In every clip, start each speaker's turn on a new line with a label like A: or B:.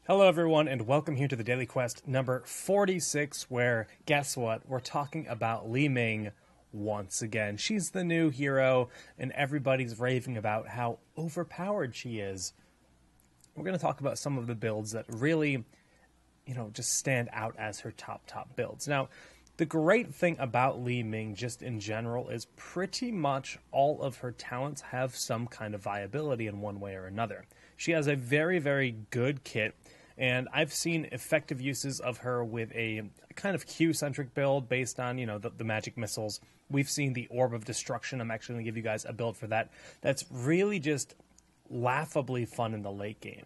A: Hello, everyone, and welcome here to the Daily Quest number 46, where, guess what, we're talking about Li-Ming once again. She's the new hero, and everybody's raving about how overpowered she is. We're going to talk about some of the builds that really, just stand out as her top builds. Now, the great thing about Li-Ming, just in general, is pretty much all of her talents have some kind of viability in one way or another. She has a very, very good kit, and I've seen effective uses of her with a kind of Q-centric build based on, the magic missiles. We've seen the Orb of Destruction. I'm actually going to give you guys a build for that. That's really just laughably fun in the late game.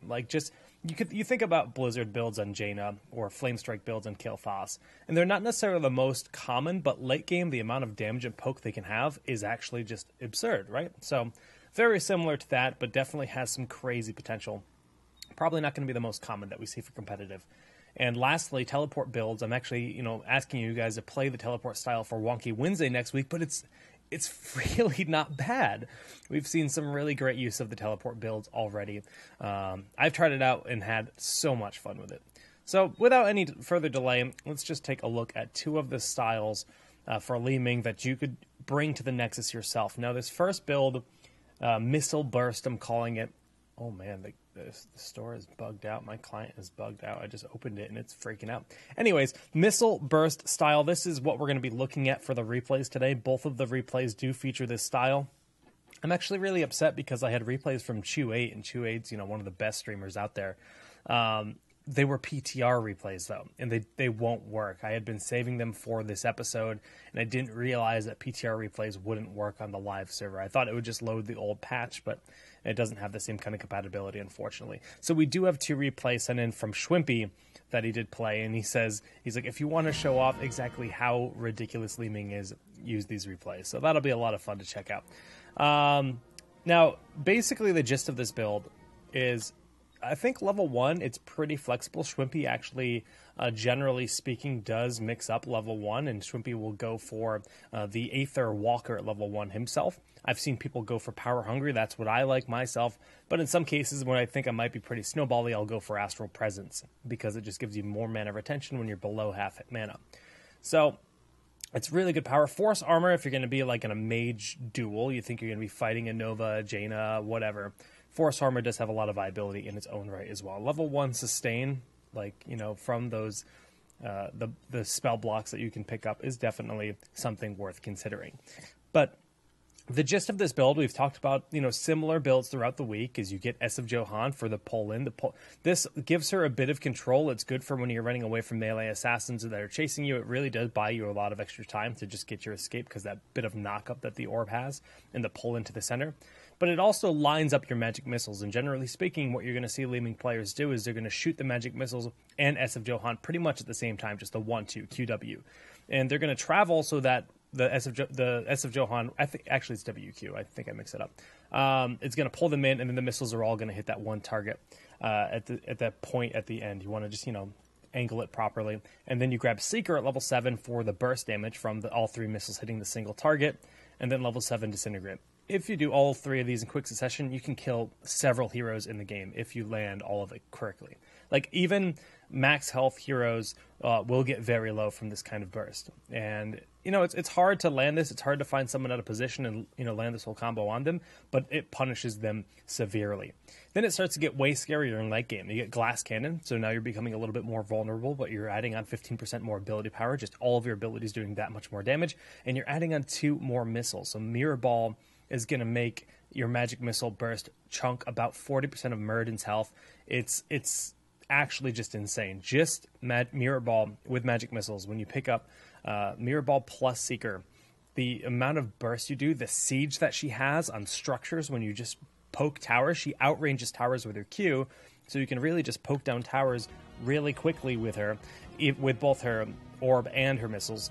A: You think about Blizzard builds on Jaina or Flamestrike builds on Kael'thas, and they're not necessarily the most common, but late game, the amount of damage and poke they can have is actually just absurd, right? So very similar to that, but definitely has some crazy potential. Probably not going to be the most common that we see for competitive. And lastly, teleport builds. I'm actually, asking you guys to play the teleport style for Wonky Wednesday next week, but it's really not bad. We've seen some really great use of the teleport builds already. I've tried it out and had so much fun with it. So without any further delay, let's just take a look at two of the styles for Li-Ming that you could bring to the Nexus yourself. Now, this first build, Missile Burst, I'm calling it. Oh man, the store is bugged out. My client is bugged out. I just opened it and it's freaking out. Anyways, Missile Burst style. This is what we're going to be looking at for the replays today. Both of the replays do feature this style. I'm actually really upset because I had replays from Chew8, and Chew8's, one of the best streamers out there. They were PTR replays, though, and they won't work. I had been saving them for this episode, and I didn't realize that PTR replays wouldn't work on the live server. I thought it would just load the old patch, but it doesn't have the same kind of compatibility, unfortunately. So we do have two replays sent in from Schwimpy that he did play, and he's like, if you want to show off exactly how ridiculous Li-Ming is, use these replays. So that'll be a lot of fun to check out. Now, basically the gist of this build is, I think level 1, it's pretty flexible. Schwimpy actually, generally speaking, does mix up level 1, and Schwimpy will go for the Aether Walker at level 1 himself. I've seen people go for Power Hungry. That's what I like myself. But in some cases, when I think I might be pretty snowbally, I'll go for Astral Presence, because it just gives you more mana retention when you're below half mana. So it's really good power. Force Armor, if you're going to be like in a mage duel, you think you're going to be fighting a Nova, Jaina, whatever. Force Armor does have a lot of viability in its own right as well. Level 1 sustain, from those the spell blocks that you can pick up, is definitely something worth considering. But the gist of this build, we've talked about, similar builds throughout the week, is you get S of Johann for the pull-in. This gives her a bit of control. It's good for when you're running away from melee assassins that are chasing you. It really does buy you a lot of extra time to just get your escape, because that bit of knock-up that the orb has and the pull into the center. But it also lines up your magic missiles, and generally speaking, what you're going to see Li-Ming players do is they're going to shoot the magic missiles and S of Johann pretty much at the same time, just the 1-2 QW. And they're going to travel so that the S of Johann, I think actually it's WQ. I think I mixed it up. It's going to pull them in, and then the missiles are all going to hit that one target at that point at the end. You want to just angle it properly, and then you grab Seeker at level 7 for the burst damage from all three missiles hitting the single target, and then level 7 Disintegrate. If you do all three of these in quick succession, you can kill several heroes in the game if you land all of it correctly. Like, even max health heroes will get very low from this kind of burst. And, it's hard to land this. It's hard to find someone out of position and, land this whole combo on them, but it punishes them severely. Then it starts to get way scarier in late game. You get Glass Cannon, so now you're becoming a little bit more vulnerable, but you're adding on 15% more ability power. Just all of your abilities doing that much more damage, and you're adding on 2 more missiles. So Mirror Ball is going to make your magic missile burst chunk about 40% of Muradin's health. It's actually just insane. Just Mirror Ball with magic missiles. When you pick up Mirror Ball plus Seeker, the amount of burst you do, the siege that she has on structures when you just poke towers, she outranges towers with her Q, so you can really just poke down towers really quickly with her, with both her orb and her missiles.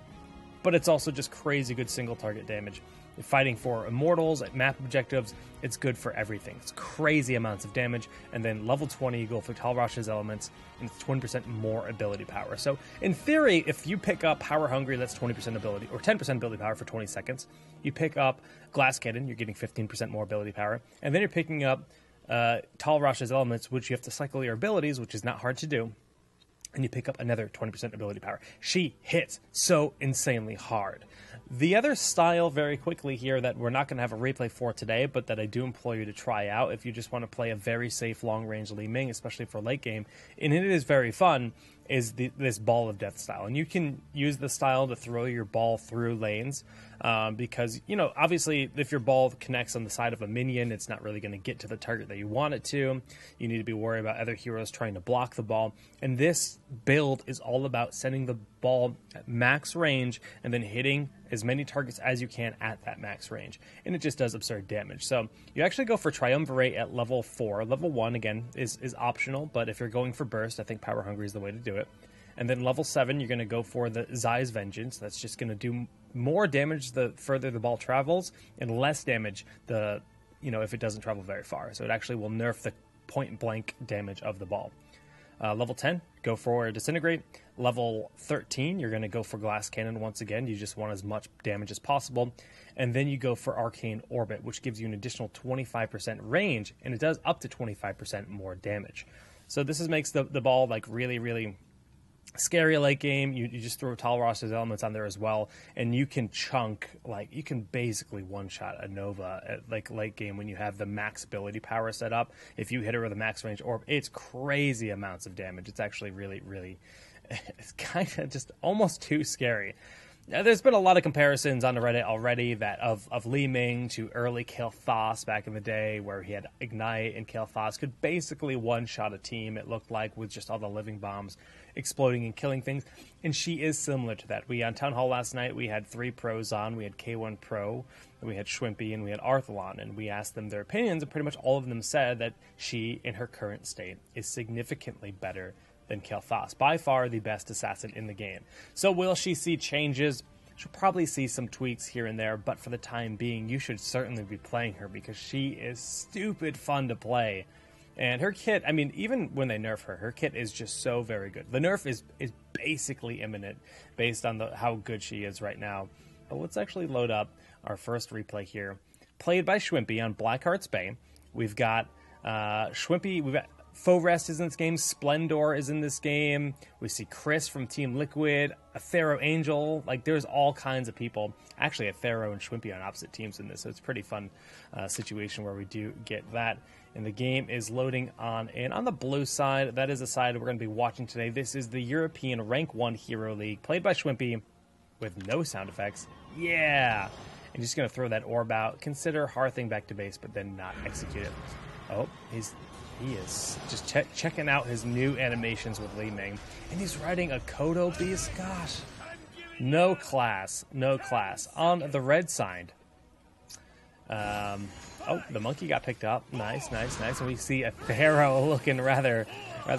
A: But it's also just crazy good single target damage. Fighting for immortals at map objectives, it's good for everything. It's crazy amounts of damage, and then level 20 you go for Talrash's elements, and it's 20% more ability power. So in theory, if you pick up Power Hungry, that's 20% ability, or 10% ability power for 20 seconds. You pick up Glass Cannon, you're getting 15% more ability power, and then you're picking up Tall Rosh's Elements, which you have to cycle your abilities, which is not hard to do, and you pick up another 20% ability power. She hits so insanely hard. The other style, very quickly here, that we're not going to have a replay for today, but that I do implore you to try out if you just want to play a very safe long-range Li-Ming, especially for late game, and it is very fun, is this Ball of Death style. And you can use the style to throw your ball through lanes, because, you know, obviously if your ball connects on the side of a minion, it's not really going to get to the target that you want it to. You need to be worried about other heroes trying to block the ball. And this build is all about sending the ball at max range and then hitting as many targets as you can at that max range. And it just does absurd damage. So you actually go for Triumvirate at level 4. Level 1, again, is optional, but if you're going for Burst, I think Power Hungry is the way to do it. And then level 7, you're going to go for the Zai's Vengeance. That's just going to do more damage the further the ball travels, and less damage if it doesn't travel very far. So it actually will nerf the point-blank damage of the ball. Level 10, go for Disintegrate. Level 13, you're going to go for Glass Cannon once again. You just want as much damage as possible. And then you go for Arcane Orbit, which gives you an additional 25% range, and it does up to 25% more damage. So this makes the ball like really, really scary late game. You just throw Tall Rosh's Elements on there as well, and you can chunk, like, you can basically one-shot a Nova at like late game when you have the max ability power set up. If you hit her with a max range orb, it's crazy amounts of damage. It's actually really, really, it's kind of just almost too scary. Now, there's been a lot of comparisons on the Reddit already that of Li-Ming to early Kael'thas back in the day, where he had Ignite, and Kael'thas could basically one-shot a team, it looked like, with just all the living bombs exploding and killing things. And she is similar to that. On Town Hall last night, we had 3 pros on. We had K1 Pro, we had Schwimpy, and we had Arthalon. And we asked them their opinions, and pretty much all of them said that she, in her current state, is significantly better than Kael'thas. By far the best assassin in the game. So will she see changes? She'll probably see some tweaks here and there, but for the time being, you should certainly be playing her because she is stupid fun to play. And her kit, I mean, even when they nerf her, her kit is just so very good. The nerf is basically imminent based on how good she is right now. But let's actually load up our first replay here. Played by Schwimpy on Blackheart's Bay. We've got Schwimpy, we've got Faux Rest is in this game. Splendor is in this game. We see Chris from Team Liquid, a Pharaoh Angel. Like, there's all kinds of people. Actually, a Pharaoh and Schwimpy on opposite teams in this, so it's a pretty fun situation where we do get that. And the game is loading on. And on the blue side, that is the side we're going to be watching today. This is the European Rank 1 Hero League, played by Schwimpy with no sound effects. Yeah! And just going to throw that orb out. Consider hearthing back to base, but then not execute it. Oh, he is just checking out his new animations with Li-Ming. And he's riding a Kodo Beast. Gosh. No class. No class. On the red side. Oh, the monkey got picked up. Nice, nice, nice. And we see a Pharaoh looking rather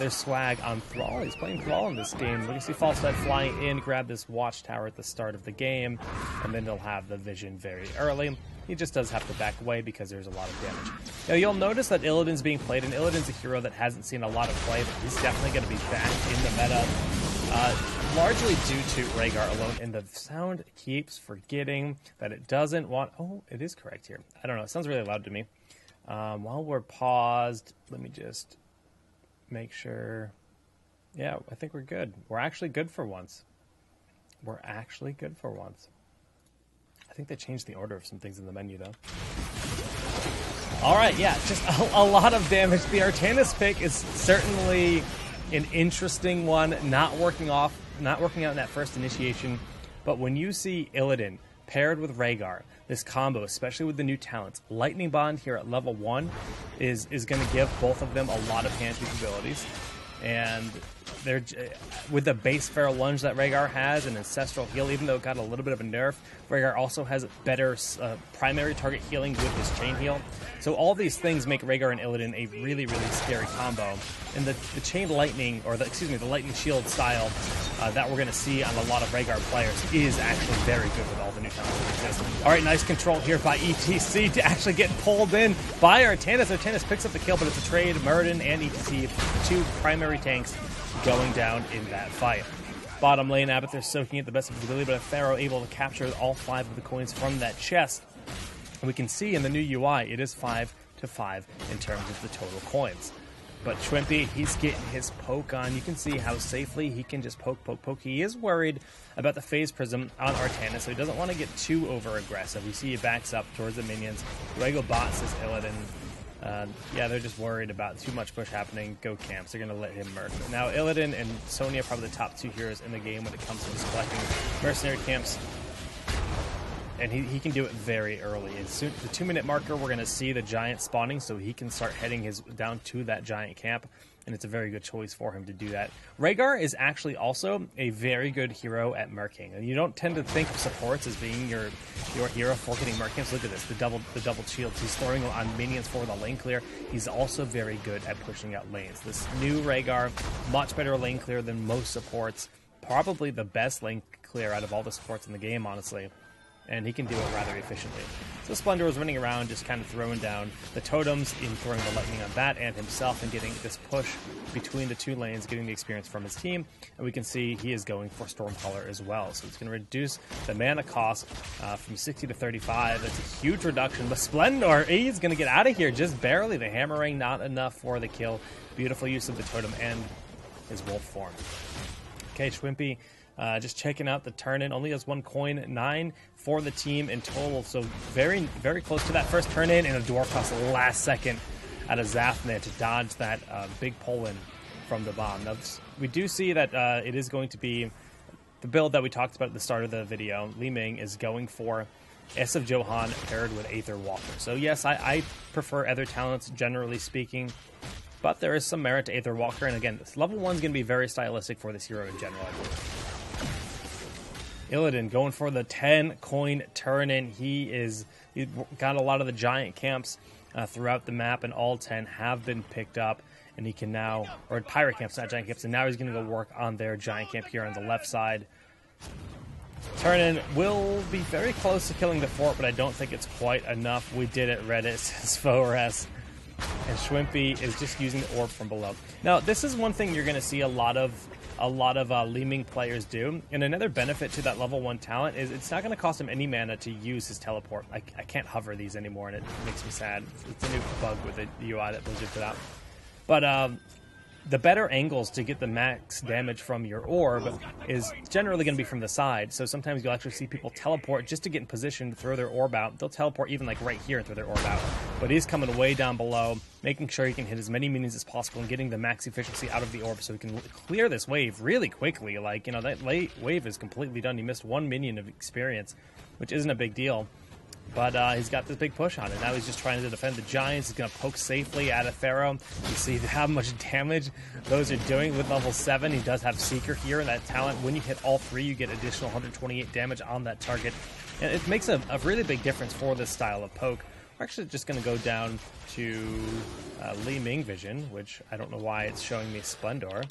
A: swag on Thrall. He's playing Thrall in this game. We can see Falstad flying in, grab this watchtower at the start of the game, and then he'll have the vision very early. He just does have to back away because there's a lot of damage. Now, you'll notice that Illidan's being played, and Illidan's a hero that hasn't seen a lot of play, but he's definitely going to be back in the meta, largely due to Rhaegar alone. And the sound keeps forgetting that it doesn't want... Oh, it is correct here. I don't know. It sounds really loud to me. While we're paused, let me just make sure... Yeah, I think we're good. We're actually good for once. We're actually good for once. I think they changed the order of some things in the menu, though. All right, yeah, just a lot of damage. The Artanis pick is certainly an interesting one, not working out in that first initiation. But when you see Illidan paired with Rhaegar, this combo, especially with the new talents, Lightning Bond here at level 1 is going to give both of them a lot of hand capabilities. And they're with the base Feral Lunge that Rhaegar has, and Ancestral Heal, even though it got a little bit of a nerf, Rhaegar also has better primary target healing with his Chain Heal. So all these things make Rhaegar and Illidan a really, really scary combo. And the Chain Lightning, or the Lightning Shield style that we're going to see on a lot of Rhaegar players is actually very good with all the new talents that exist. All right, nice control here by ETC to actually get pulled in by Artanis. Artanis picks up the kill, but it's a trade. Muradin and ETC, two primary tanks, going down in that fight. Bottom lane, Abathur soaking it the best of his ability, but a Pharaoh able to capture all 5 of the coins from that chest. And we can see in the new UI, it is 5 to 5 in terms of the total coins. But Schwimpy, he's getting his poke on. You can see how safely he can just poke. He is worried about the phase prism on Artanis, so he doesn't want to get too over-aggressive. You see he backs up towards the minions. Rego bot says Illidan. Yeah, they're just worried about too much push happening. Go camps. They're going to let him merc. Now, Illidan and Sonya are probably the top 2 heroes in the game when it comes to just collecting mercenary camps. And he can do it very early. As soon the 2-minute marker, we're going to see the giant spawning, so he can start heading down to that giant camp, and it's a very good choice for him to do that. Rhaegar is actually also a very good hero at merking, and you don't tend to think of supports as being your hero for getting merc camps. Look at this, the double shields. He's throwing on minions for the lane clear. He's also very good at pushing out lanes. This new Rhaegar, much better lane clear than most supports. Probably the best lane clear out of all the supports in the game, honestly. And he can do it rather efficiently. So Splendor is running around, just kind of throwing down the totems, in throwing the lightning on that and himself, and getting this push between the 2 lanes, getting the experience from his team. And we can see he is going for Stormcaller as well. So it's going to reduce the mana cost from 60 to 35. That's a huge reduction. But Splendor, he's going to get out of here just barely. The hammering, not enough for the kill. Beautiful use of the totem and his wolf form. Okay, Schwimpy. Just checking out the turn-in. Only has 1 coin, 9 for the team in total. So very, very close to that first turn-in, and a dwarf cost the last second out of Zafna to dodge that big pull-in from the bomb. Now, we do see that it is going to be the build that we talked about at the start of the video. Li-Ming is going for S of Johan paired with Aether Walker. So yes, I prefer other talents, generally speaking. But there is some merit to Aether Walker. And again, this level 1 is going to be very stylistic for this hero in general, I believe. Illidan going for the 10 coin turn-in. He's got a lot of the giant camps throughout the map, and all 10 have been picked up. And he can now, or pirate camps, not giant camps, and now he's going to go work on their giant camp here on the left side. Turn-in will be very close to killing the fort, but I don't think it's quite enough. We did it, Reddit, says Fores. And Schwimpy is just using the orb from below. Now, this is one thing you're going to see a lot of Li-Ming players do. And another benefit to that level 1 talent is it's not going to cost him any mana to use his teleport. I can't hover these anymore, and it makes me sad. It's a new bug with the UI that Blizzard put out. But the better angles to get the max damage from your orb is generally going to be from the side. So sometimes you'll actually see people teleport just to get in position to throw their orb out. They'll teleport even like right here and throw their orb out. But he's coming way down below, making sure he can hit as many minions as possible and getting the max efficiency out of the orb so he can clear this wave really quickly. Like, you know, that late wave is completely done. He missed 1 minion of experience, which isn't a big deal. But he's got this big push on it. Now he's just trying to defend the Giants. He's going to poke safely at a Pharaoh. You see how much damage those are doing with level 7. He does have Seeker here, and that talent, when you hit all 3, you get additional 128 damage on that target. And it makes a really big difference for this style of poke. We're actually just going to go down to Li-Ming vision, which I don't know why it's showing me Splendor.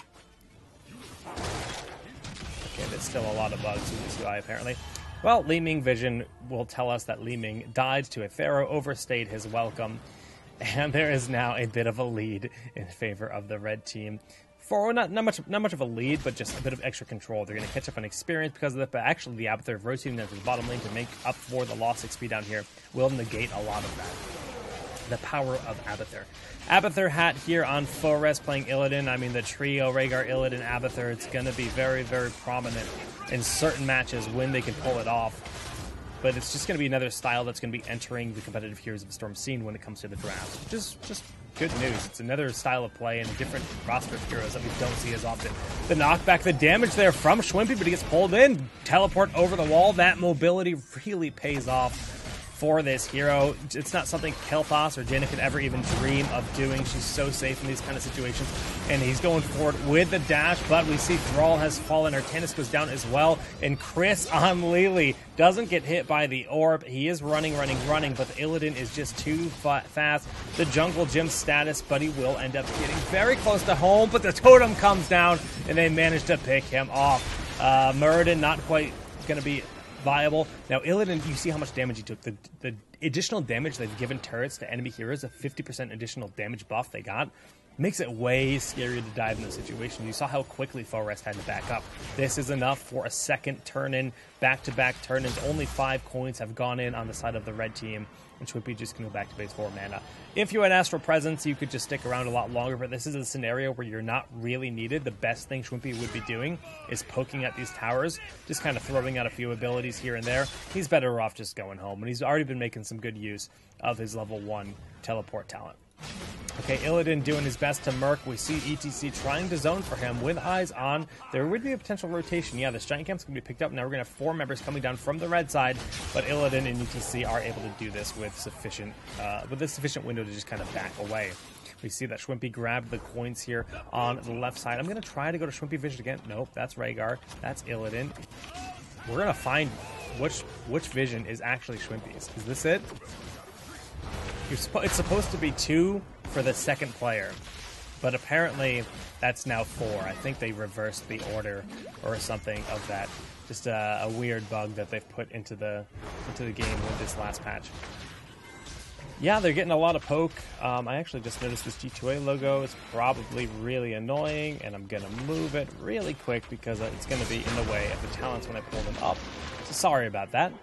A: Okay, there's still a lot of bugs in this UI, apparently. Well, Li-Ming vision will tell us that Li-Ming died to a Pharaoh, overstayed his welcome, and there is now a bit of a lead in favor of the red team. For not much of a lead, but just a bit of extra control. They're going to catch up on experience because of that, but actually the Abathur rotating down to the bottom lane to make up for the lost XP down here will negate a lot of that. The power of Abathur. Abathur hat here on Fores playing Illidan. I mean, the trio, Rhaegar, Illidan, Abathur, it's going to be very, very prominent in certain matches when they can pull it off. But it's just going to be another style that's going to be entering the competitive Heroes of the Storm scene when it comes to the drafts. Just good news. It's another style of play and a different roster of heroes that we don't see as often. The knockback, the damage there from Schwimpy, but he gets pulled in. Teleport over the wall. That mobility really pays off for this hero. It's not something Kel'Thas or Jaina could ever even dream of doing. She's so safe in these kind of situations. And he's going forward with the dash, but we see Thrall has fallen. Artanis goes down as well. And Chris on Lily doesn't get hit by the orb. He is running, but the Illidan is just too fast. The jungle gym status, but he will end up getting very close to home, but the totem comes down, and they manage to pick him off. Muradin not quite going to be viable. Now, Illidan, you see how much damage he took. The additional damage they've given turrets to enemy heroes, a 50% additional damage buff they got. makes it way scarier to dive in the situation. You saw how quickly Forrest had to back up. This is enough for a second turn-in, back-to-back turn-ins. Only 5 coins have gone in on the side of the red team, and Schwimpy just can go back to base 4 mana. If you had asked for presence, you could just stick around a lot longer, but this is a scenario where you're not really needed. The best thing Schwimpy would be doing is poking at these towers, just kind of throwing out a few abilities here and there. He's better off just going home, and he's already been making some good use of his level 1 teleport talent. Okay, Illidan doing his best to Merc. We see ETC trying to zone for him with eyes on. There would be a potential rotation. Yeah, this Giant Camp's going to be picked up. Now we're going to have 4 members coming down from the red side, but Illidan and ETC are able to do this with a sufficient window to just kind of back away. We see that Schwimpy grabbed the coins here on the left side. I'm going to try to go to Schwimpy Vision again. Nope, that's Rhaegar. That's Illidan. We're going to find which vision is actually Schwimpy's. Is this it? It's supposed to be 2 for the second player, but apparently that's now 4. I think they reversed the order or something of that. Just a weird bug that they've put into the game with this last patch. Yeah, they're getting a lot of poke. I actually just noticed this G2A logo is probably really annoying, and I'm going to move it really quick because it's going to be in the way of the talents when I pull them up. So sorry about that.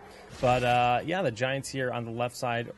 A: But yeah, the Giants here on the left side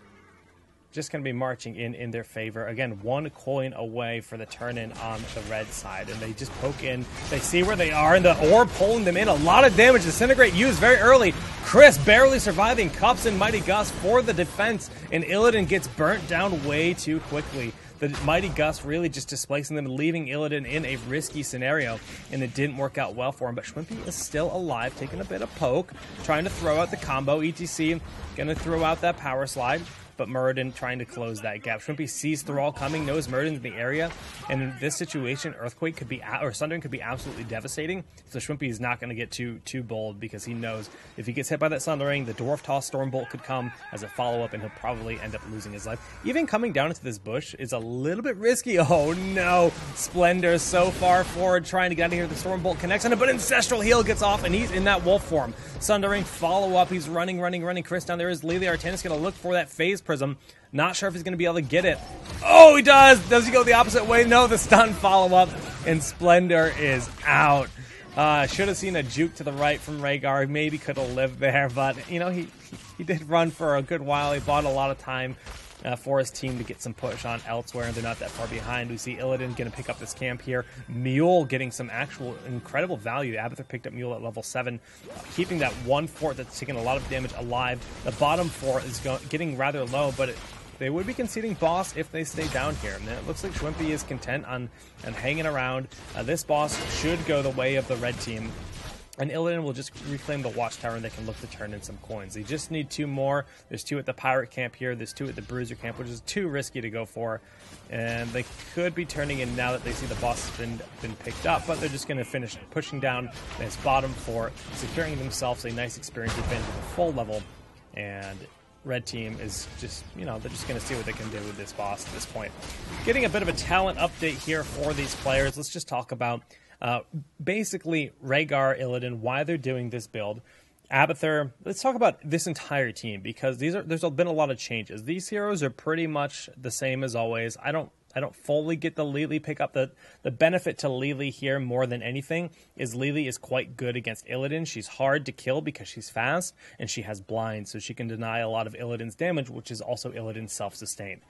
A: just going to be marching in their favor. Again, 1 coin away for the turn-in on the red side. And they just poke in. They see where they are, and the orb pulling them in. A lot of damage. Disintegrate used very early. Chris barely surviving. Cups and Mighty Gust for the defense. And Illidan gets burnt down way too quickly. The Mighty Gust really just displacing them and leaving Illidan in a risky scenario, and it didn't work out well for him. But Schwimpy is still alive, taking a bit of poke, trying to throw out the combo. ETC going to throw out that power slide, but Muradin trying to close that gap. Schwimpy sees Thrall coming, knows Muradin's in the area, and in this situation, Earthquake could be, or Sundering could be absolutely devastating. So Schwimpy is not going to get too bold because he knows if he gets hit by that Sundering, the Dwarf Toss Stormbolt could come as a follow-up, and he'll probably end up losing his life. Even coming down into this bush is a little bit risky. Oh no, Splendor so far forward, trying to get out of here. The Stormbolt connects on it, but Ancestral Heal gets off, and he's in that wolf form. Sundering follow-up. He's running. Chris down there is Lily Artanis going to look for that Phase Prism. Not sure if he's going to be able to get it. Oh, he does! Does he go the opposite way? No, the stun follow-up, and Splendor is out. Should have seen a juke to the right from Rhaegar. Maybe could have lived there, but, you know, he did run for a good while. He bought a lot of time for his team to get some push on elsewhere, and they're not that far behind. We see Illidan going to pick up this camp here. Mule getting some actual incredible value. Abathur picked up Mule at level 7, keeping that 1 fort that's taking a lot of damage alive. The bottom fort is getting rather low, but they would be conceding boss if they stay down here. And it looks like Schwimpy is content on hanging around. This boss should go the way of the red team. And Illidan will just reclaim the Watchtower, and they can look to turn in some coins. They just need 2 more. There's 2 at the Pirate Camp here. There's 2 at the Bruiser Camp, which is too risky to go for. And they could be turning in now that they see the boss has been picked up, but they're just going to finish pushing down this bottom fort, securing themselves a nice experience advantage with a full level. And red team is just, you know, they're just going to see what they can do with this boss at this point. Getting a bit of a talent update here for these players. Let's just talk about basically Rhaegar, Illidan, why they're doing this build. Abathur, let's talk about this entire team, because there's been a lot of changes. These heroes are pretty much the same as always. I don't fully get the Li-Li pickup. The benefit to Li-Li here more than anything is Li-Li is quite good against Illidan. She's hard to kill because she's fast, and she has blind, so she can deny a lot of Illidan's damage, which is also Illidan's self-sustained.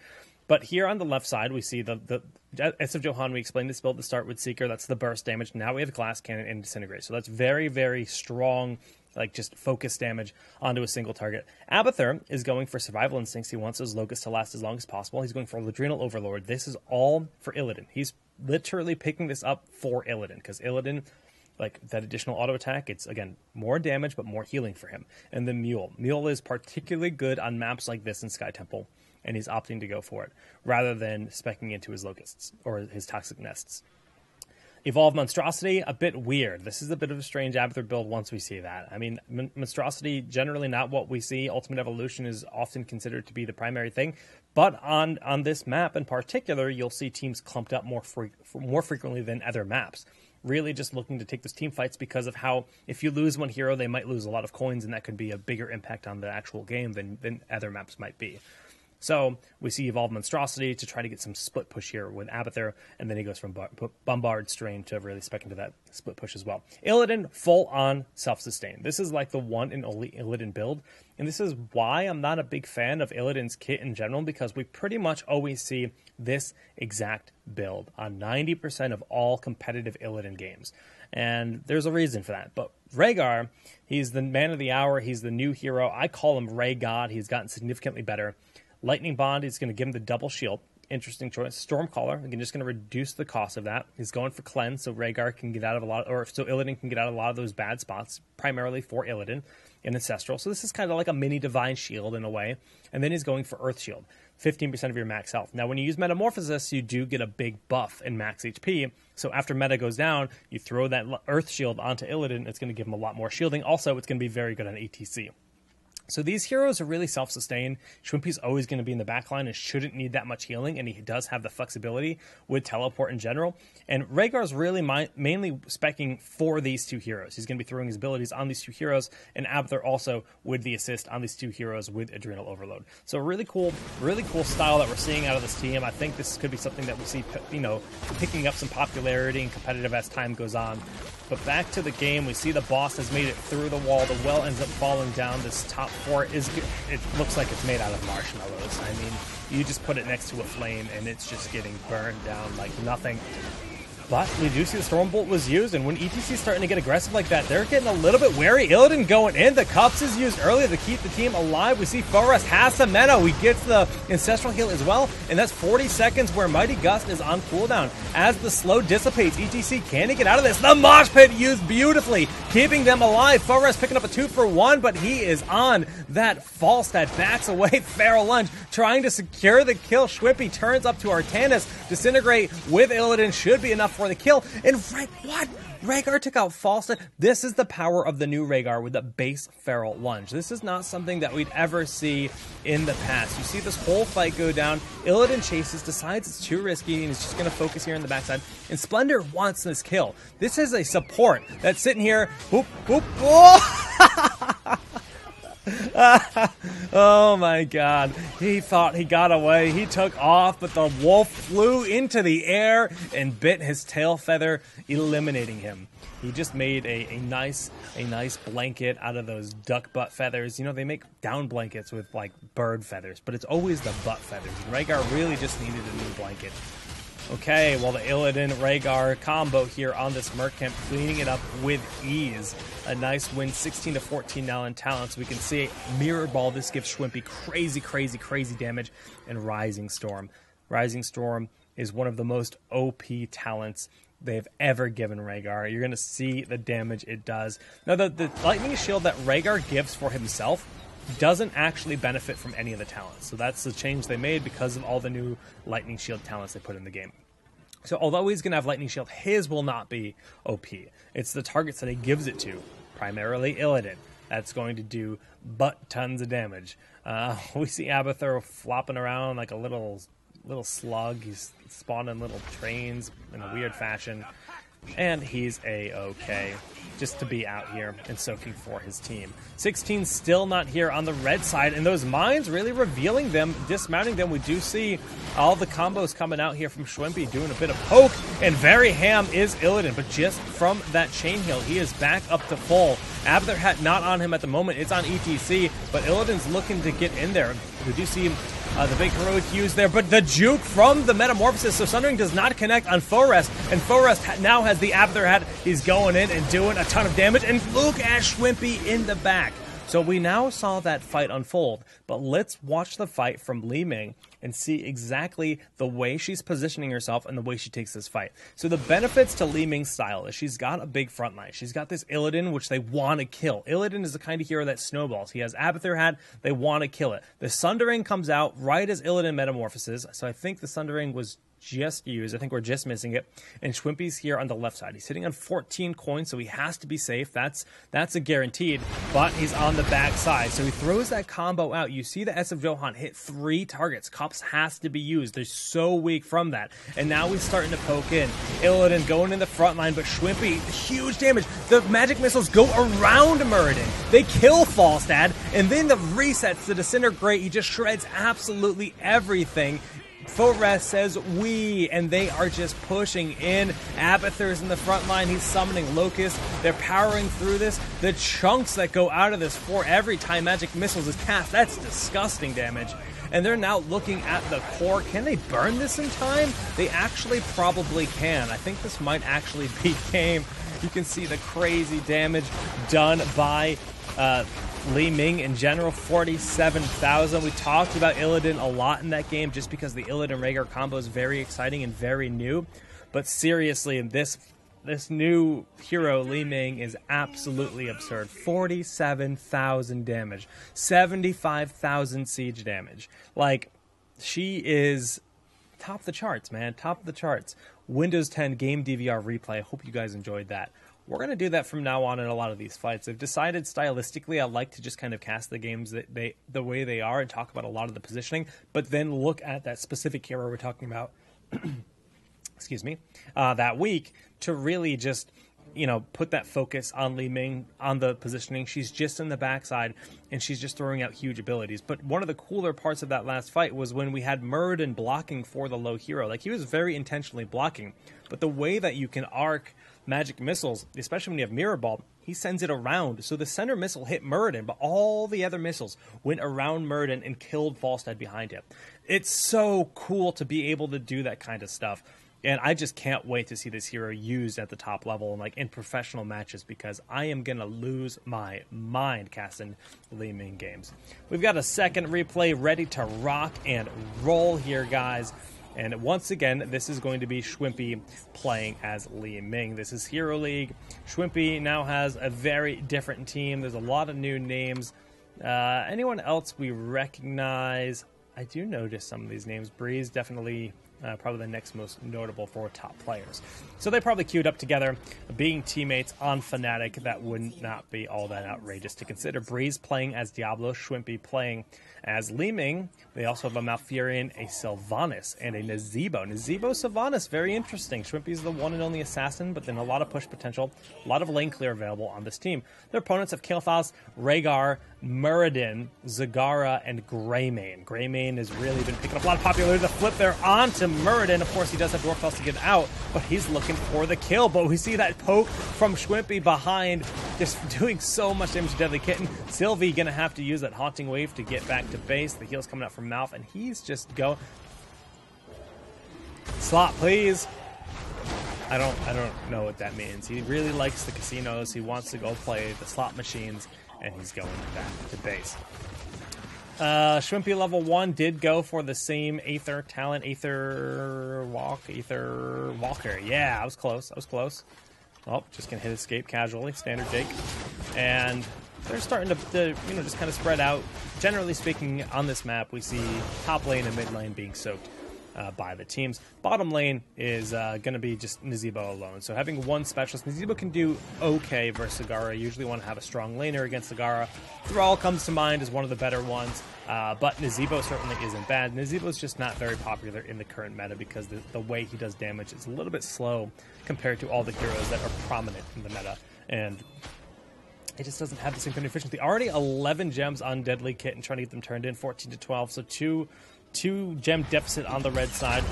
A: But here on the left side, we see the SF Johan, we explained this build to start with Seeker. That's the burst damage. Now we have Glass Cannon and Disintegrate. So that's very, very strong, like just focus damage onto a single target. Abathur is going for Survival Instincts. He wants those Locusts to last as long as possible. He's going for Ladrinal Overlord. This is all for Illidan. He's literally picking this up for Illidan, because Illidan, like that additional auto attack, it's, again, more damage but more healing for him. And then Mule. Mule is particularly good on maps like this in Sky Temple, and he's opting to go for it, rather than speccing into his Locusts, or his Toxic Nests. Evolve Monstrosity, a bit weird. This is a bit of a strange Abathur build once we see that. I mean, Monstrosity, generally not what we see. Ultimate Evolution is often considered to be the primary thing. But on this map in particular, you'll see teams clumped up more frequently than other maps. Really just looking to take those team fights because of how, if you lose one hero, they might lose a lot of coins, and that could be a bigger impact on the actual game than other maps might be. So we see Evolve Monstrosity to try to get some split push here with Abathur, and then he goes from Bombard Strain to really spec into that split push as well. Illidan, full on self-sustain. This is like the one and only Illidan build, and this is why I'm not a big fan of Illidan's kit in general, because we pretty much always see this exact build on 90% of all competitive Illidan games. And there's a reason for that. But Rhaegar, he's the man of the hour. He's the new hero. I call him Ray God. He's gotten significantly better. Lightning Bond is going to give him the double shield. Interesting choice. Stormcaller, again, just going to reduce the cost of that. He's going for cleanse, so Rhaegar can get out of a lot, or so Illidan can get out of a lot of those bad spots, primarily for Illidan and Ancestral. So this is kind of like a mini Divine Shield in a way. And then he's going for Earth Shield, 15% of your max health. Now, when you use Metamorphosis, you do get a big buff in max HP. So after meta goes down, you throw that Earth Shield onto Illidan. It's going to give him a lot more shielding. Also, it's going to be very good on ATC. So these heroes are really self-sustained. Schwimpy's always going to be in the backline and shouldn't need that much healing, and he does have the flexibility with teleport in general. And Rhaegar's really mainly speccing for these two heroes. He's going to be throwing his abilities on these two heroes, and Abathur also with the assist on these two heroes with Adrenal Overload. So really cool style that we're seeing out of this team. I think this could be something that we see, picking up some popularity and competitive as time goes on. But back to the game, we see the boss has made it through the wall. The well ends up falling down. This top four it looks like it's made out of marshmallows. I mean, you just put it next to a flame and it's just getting burned down like nothing. But we do see the Stormbolt was used, and when ETC is starting to get aggressive like that, they're getting a little bit wary. Illidan going in. The Cups is used earlier to keep the team alive. We see Forrest has some meta. We get the Ancestral Heal as well, and that's 40 seconds where Mighty Gust is on cooldown. As the slow dissipates, ETC, can he get out of this? The Mosh Pit used beautifully, keeping them alive. Forrest picking up a 2-for-1, but he is on that false that backs away. Feral Lunge trying to secure the kill. Schwimpy turns up to Artanis. Disintegrate with Illidan should be enough for the kill. And Rhaegar took out Falstad. This is the power of the new Rhaegar with the base Feral Lunge. This is not something that we'd ever see in the past. You see this whole fight go down. Illidan chases, decides it's too risky, and is just going to focus here on the backside. And Splendor wants this kill. This is a support that's sitting here. Boop, boop, oh! Oh my god. He thought he got away. He took off, but the wolf flew into the air and bit his tail feather, eliminating him. He just made a nice blanket out of those duck butt feathers. You know, they make down blankets with like bird feathers, but it's always the butt feathers. And Rhaegar really just needed a new blanket. Okay, well, the Illidan Rhaegar combo here on this Mercamp, cleaning it up with ease. A nice win, 16-14 now in talents. We can see Mirror Ball. This gives Schwimpy crazy damage. And Rising Storm. Rising Storm is one of the most OP talents they've ever given Rhaegar. You're going to see the damage it does. Now, the Lightning Shield that Rhaegar gives for himself doesn't actually benefit from any of the talents. So that's the change they made because of all the new Lightning Shield talents they put in the game. So although he's going to have Lightning Shield, his will not be OP. It's the targets that he gives it to, primarily Illidan. That's going to do tons of damage. We see Abathur flopping around like a little slug. He's spawning little trains in a weird fashion. And he's A-okay, just to be out here and soaking for his team. 16 still not here on the red side, and those mines really revealing them, dismounting them. We do see all the combos coming out here from Schwimpy, doing a bit of poke, and very ham is Illidan, but just from that chain heal, he is back up to full. Abathur hat not on him at the moment, it's on ETC, but Illidan's looking to get in there. We do see the big heroic use there, but the juke from the Metamorphosis, so Sundering does not connect on Forrest, and Forrest now has the Abathur hat. He's going in and doing a ton of damage, and look at Schwimpy in the back. So we now saw that fight unfold, but let's watch the fight from Li-Ming and see exactly the way she's positioning herself and the way she takes this fight. So the benefits to Li-Ming's style is she's got a big front line. She's got this Illidan, which they want to kill. Illidan is the kind of hero that snowballs. He has Abathur hat, they want to kill it. The Sundering comes out right as Illidan metamorphoses, so I think the Sundering was just used. I think we're just missing it. And Schwimpy's here on the left side. He's sitting on 14 coins, so he has to be safe. That's a guaranteed, but he's on the back side. So he throws that combo out. You see the S of Johan hit 3 targets, Ops has to be used. They're so weak from that. And now he's starting to poke in. Illidan going in the front line, but Schwimpy, huge damage. The magic missiles go around Muradin. They kill Falstad, and then the resets, the Disintegrate, he just shreds absolutely everything. Forest says we, and they are just pushing in. Abathur's in the front line. He's summoning Locust. They're powering through this. The chunks that go out of this for every time Magic Missiles is cast, that's disgusting damage. And they're now looking at the core. Can they burn this in time? They actually probably can. I think this might actually be game. You can see the crazy damage done by Li-Ming in general, 47,000. We talked about Illidan a lot in that game just because the Illidan Rhaegar combo is very exciting and very new. But seriously, this new hero, Li-Ming, is absolutely absurd. 47,000 damage, 75,000 siege damage. Like, she is top of the charts, man. Top of the charts. Windows 10 game DVR replay. I hope you guys enjoyed that. We're going to do that from now on in a lot of these fights. I've decided stylistically I like to just kind of cast the games the way they are and talk about a lot of the positioning, but then look at that specific hero we're talking about, excuse me, that week to really just, you know, put that focus on Li-Ming, on the positioning. She's just in the backside, and she's just throwing out huge abilities. But one of the cooler parts of that last fight was when we had Muradin blocking for the low hero. Like, he was very intentionally blocking, but the way that you can arc magic missiles, especially when you have Mirror Ball, he sends it around. So the center missile hit Muradin, but all the other missiles went around Muradin and killed Falstad behind him. It's so cool to be able to do that kind of stuff. And I just can't wait to see this hero used at the top level and like in professional matches, because I am going to lose my mind casting Li-Ming games. We've got a second replay ready to rock and roll here, guys. And once again, this is going to be Schwimpy playing as Li-Ming. This is Hero League. Schwimpy now has a very different team. There's a lot of new names. Anyone else we recognize? I do notice some of these names. Breeze, definitely probably the next most notable for top players. So they probably queued up together, being teammates on Fnatic. That would not be all that outrageous to consider. Breeze playing as Diablo, Schwimpy playing as Li-Ming. They also have a Malfurion, a Sylvanas, and a Nazebo. Nazebo Sylvanas, very interesting. Schwimpy's the one and only assassin, but then a lot of push potential, a lot of lane clear available on this team. Their opponents have Kael'thas, Rhaegar, Muradin, Zagara, and Greymane. Greymane has really been picking up a lot of popularity. The flip there onto Muradin. Of course, he does have Dwarf to get out, but he's looking for the kill. But we see that poke from Schwimpy behind, just doing so much damage to Deadly Kitten. Sylvie gonna have to use that Haunting Wave to get back to base. The heal's coming out from mouth, and he's just going. Slot, please. I don't know what that means. He really likes the casinos. He wants to go play the slot machines, and he's going back to base. Schwimpy level 1 did go for the same Aether talent, Aether Walker. Yeah, I was close. Oh, just gonna hit escape casually, standard Jake. And they're starting to just kind of spread out. Generally speaking, on this map, we see top lane and mid lane being soaked by the teams. Bottom lane is going to be just Nazebo alone. So having one specialist, Nazebo can do okay versus Zagara. You usually want to have a strong laner against Zagara. Thrall comes to mind as one of the better ones, but Nazebo certainly isn't bad. Nazebo's just not very popular in the current meta because the way he does damage is a little bit slow compared to all the heroes that are prominent in the meta. And it just doesn't have the same kind of efficiency. Already 11 gems on Deadly Kitten, trying to get them turned in, 14 to 12. So two gem deficit on the red side.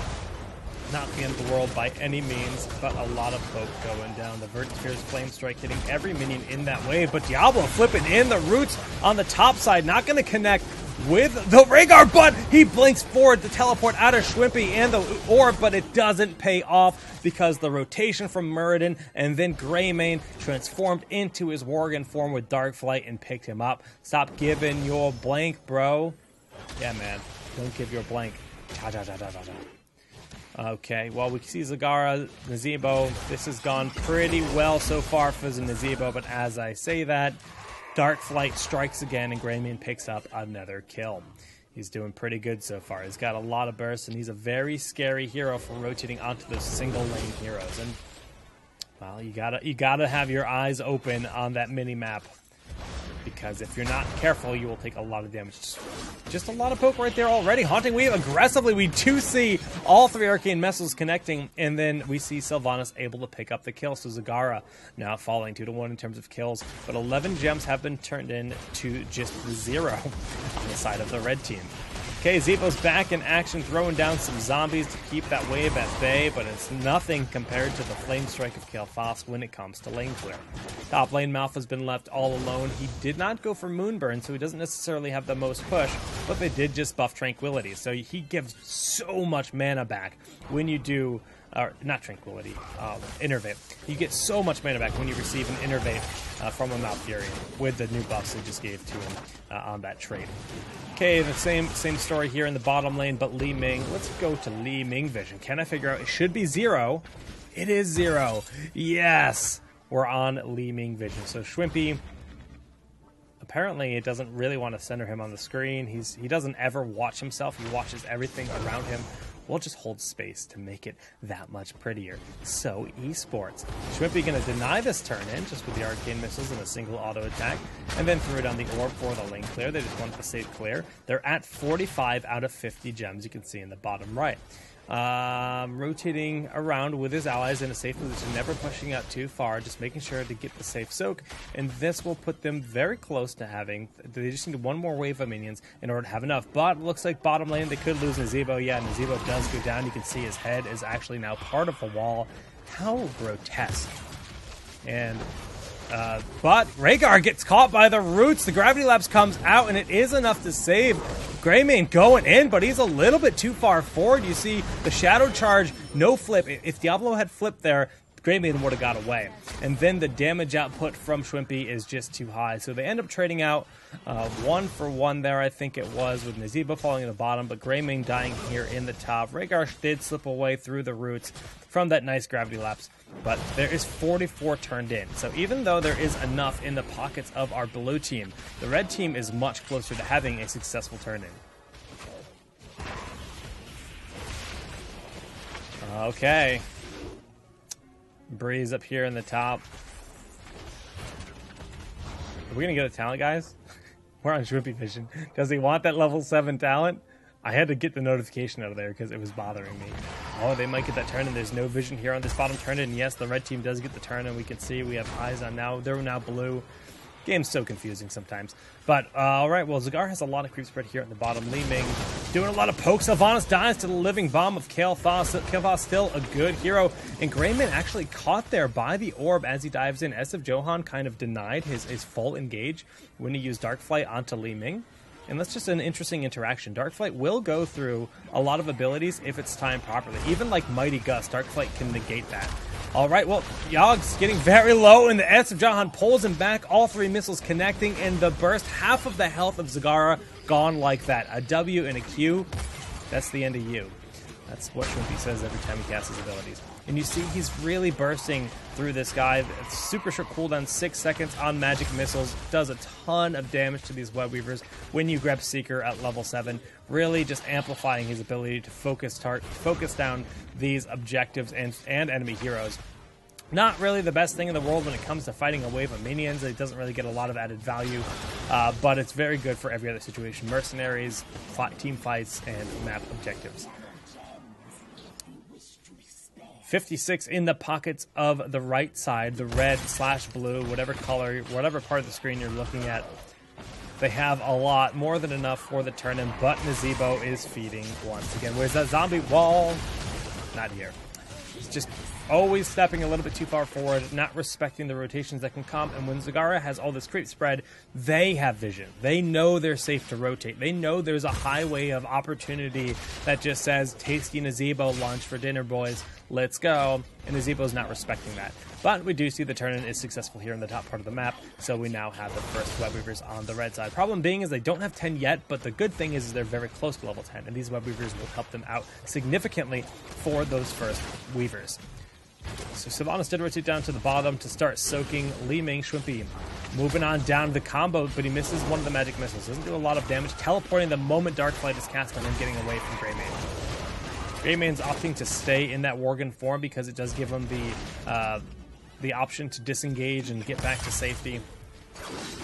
A: Not the end of the world by any means, but a lot of poke going down. The Vertifier's Flame Strike hitting every minion in that wave, but Diablo flipping in the roots on the top side, not going to connect with the Rhaegar, but he blinks forward to teleport out of Schwimpy and the orb, but it doesn't pay off because the rotation from Muradin and then Greymane transformed into his Worgen form with Dark Flight and picked him up. Stop giving your blank, bro. Yeah, man. Don't give your blank. Okay, well, we see Zagara, Nazebo. This has gone pretty well so far for the Nazebo, but as I say that, Dark Flight strikes again, and Greymane picks up another kill. He's doing pretty good so far. He's got a lot of bursts, and he's a very scary hero for rotating onto those single lane heroes. And well, you gotta have your eyes open on that mini map, because if you're not careful, you will take a lot of damage. Just a lot of poke right there already. Haunting Wave aggressively. We do see all 3 arcane missiles connecting, and then we see Sylvanas able to pick up the kill. So Zagara now falling 2-1 in terms of kills, but 11 gems have been turned in to just 0 on the side of the red team. Okay, Zepo's back in action, throwing down some zombies to keep that wave at bay, but it's nothing compared to the Flame Strike of Kael'thas when it comes to lane clear. Top lane Malf has been left all alone. He did not go for Moonburn, so he doesn't necessarily have the most push, but they did just buff Tranquility, so he gives so much mana back when you do, not Tranquility, Innervate. You get so much mana back when you receive an Innervate from a Malfurion with the new buffs they just gave to him on that trait. Okay, the same story here in the bottom lane, but Li-Ming. Let's go to Li-Ming vision. Can I figure out? It should be 0. It is 0. Yes! We're on Li-Ming vision. So Schwimpy, apparently it doesn't really want to center him on the screen. He doesn't ever watch himself. He watches everything around him. We'll just hold space to make it that much prettier. So, esports. Schwimpy going to deny this turn-in just with the arcane missiles and a single auto attack, and then throw down the orb for the lane clear. They just want the safe clear. They're at 45 out of 50 gems, you can see in the bottom right. Rotating around with his allies in a safe position, never pushing out too far, just making sure to get the safe soak, and this will put them very close to having, they just need one more wave of minions in order to have enough. But looks like bottom lane they could lose Nazebo. Yeah, Nazebo does go down. You can see his head is actually now part of the wall. How grotesque. And but Rhaegar gets caught by the roots. The Gravity Lapse comes out, and it is enough to save. Greymane going in, but he's a little bit too far forward. You see the Shadow Charge, no flip. If Diablo had flipped there, Greymane would have got away. And then the damage output from Schwimpy is just too high. So they end up trading out 1 for 1 there, I think it was, with Nazebo falling in the bottom, but Greymane dying here in the top. Rhaegar did slip away through the roots from that nice Gravity Lapse, but there is 44 turned in. So even though there is enough in the pockets of our blue team, the red team is much closer to having a successful turn-in. Okay. Breeze up here in the top. Are we going to get a talent, guys? We're on Schwimpy Vision. Does he want that level 7 talent? I had to get the notification out of there because it was bothering me. Oh, they might get that turn, and there's no vision here on this bottom turn. And yes, the red team does get the turn, and we can see we have eyes on now. They're now blue. Game's so confusing sometimes. But, alright, well, Zagar has a lot of creep spread here at the bottom. Li-Ming doing a lot of pokes. Sylvanas dies to the living bomb of Kael'thas. Kael'thas still a good hero. And Greymane actually caught there by the orb as he dives in. SF Johan kind of denied his full engage when he used Darkflight onto Li-Ming. And that's just an interesting interaction. Darkflight will go through a lot of abilities if it's timed properly. Even like Mighty Gust, Darkflight can negate that. Alright, well, Yogg's getting very low, and the S of Jahan pulls him back. All 3 missiles connecting, and the burst, half of the health of Zagara gone like that. A W and a Q, that's the end of you. That's what Schwimpy says every time he casts his abilities. And you see he's really bursting through this guy. It's super short cooldown, 6 seconds on magic missiles. Does a ton of damage to these web weavers when you grab Seeker at level 7. Really just amplifying his ability to focus down these objectives and enemy heroes. Not really the best thing in the world when it comes to fighting a wave of minions. It doesn't really get a lot of added value, but it's very good for every other situation. Mercenaries, team fights, and map objectives. 56 in the pockets of the right side, the red/blue, whatever color, whatever part of the screen you're looking at. They have a lot, more than enough for the turn-in, but Nazebo is feeding once again. Where's that zombie wall? Not here. It's just always stepping a little bit too far forward, not respecting the rotations that can come. And when Zagara has all this creep spread, they have vision. They know they're safe to rotate. They know there's a highway of opportunity that just says, tasty Nazebo lunch for dinner, boys. Let's go. And Nazebo's not respecting that. But we do see the turn-in is successful here in the top part of the map, so we now have the first web weavers on the red side. Problem being is they don't have 10 yet, but the good thing is they're very close to level 10, and these web weavers will help them out significantly for those first weavers. So Sylvanas did rotate down to the bottom to start soaking Li-Ming. Schwimpy moving on down to the combo, but he misses one of the magic missiles. Doesn't do a lot of damage, teleporting the moment Darkflight is cast on him, getting away from Greymane. Greymane's opting to stay in that Worgen form because it does give him the option to disengage and get back to safety.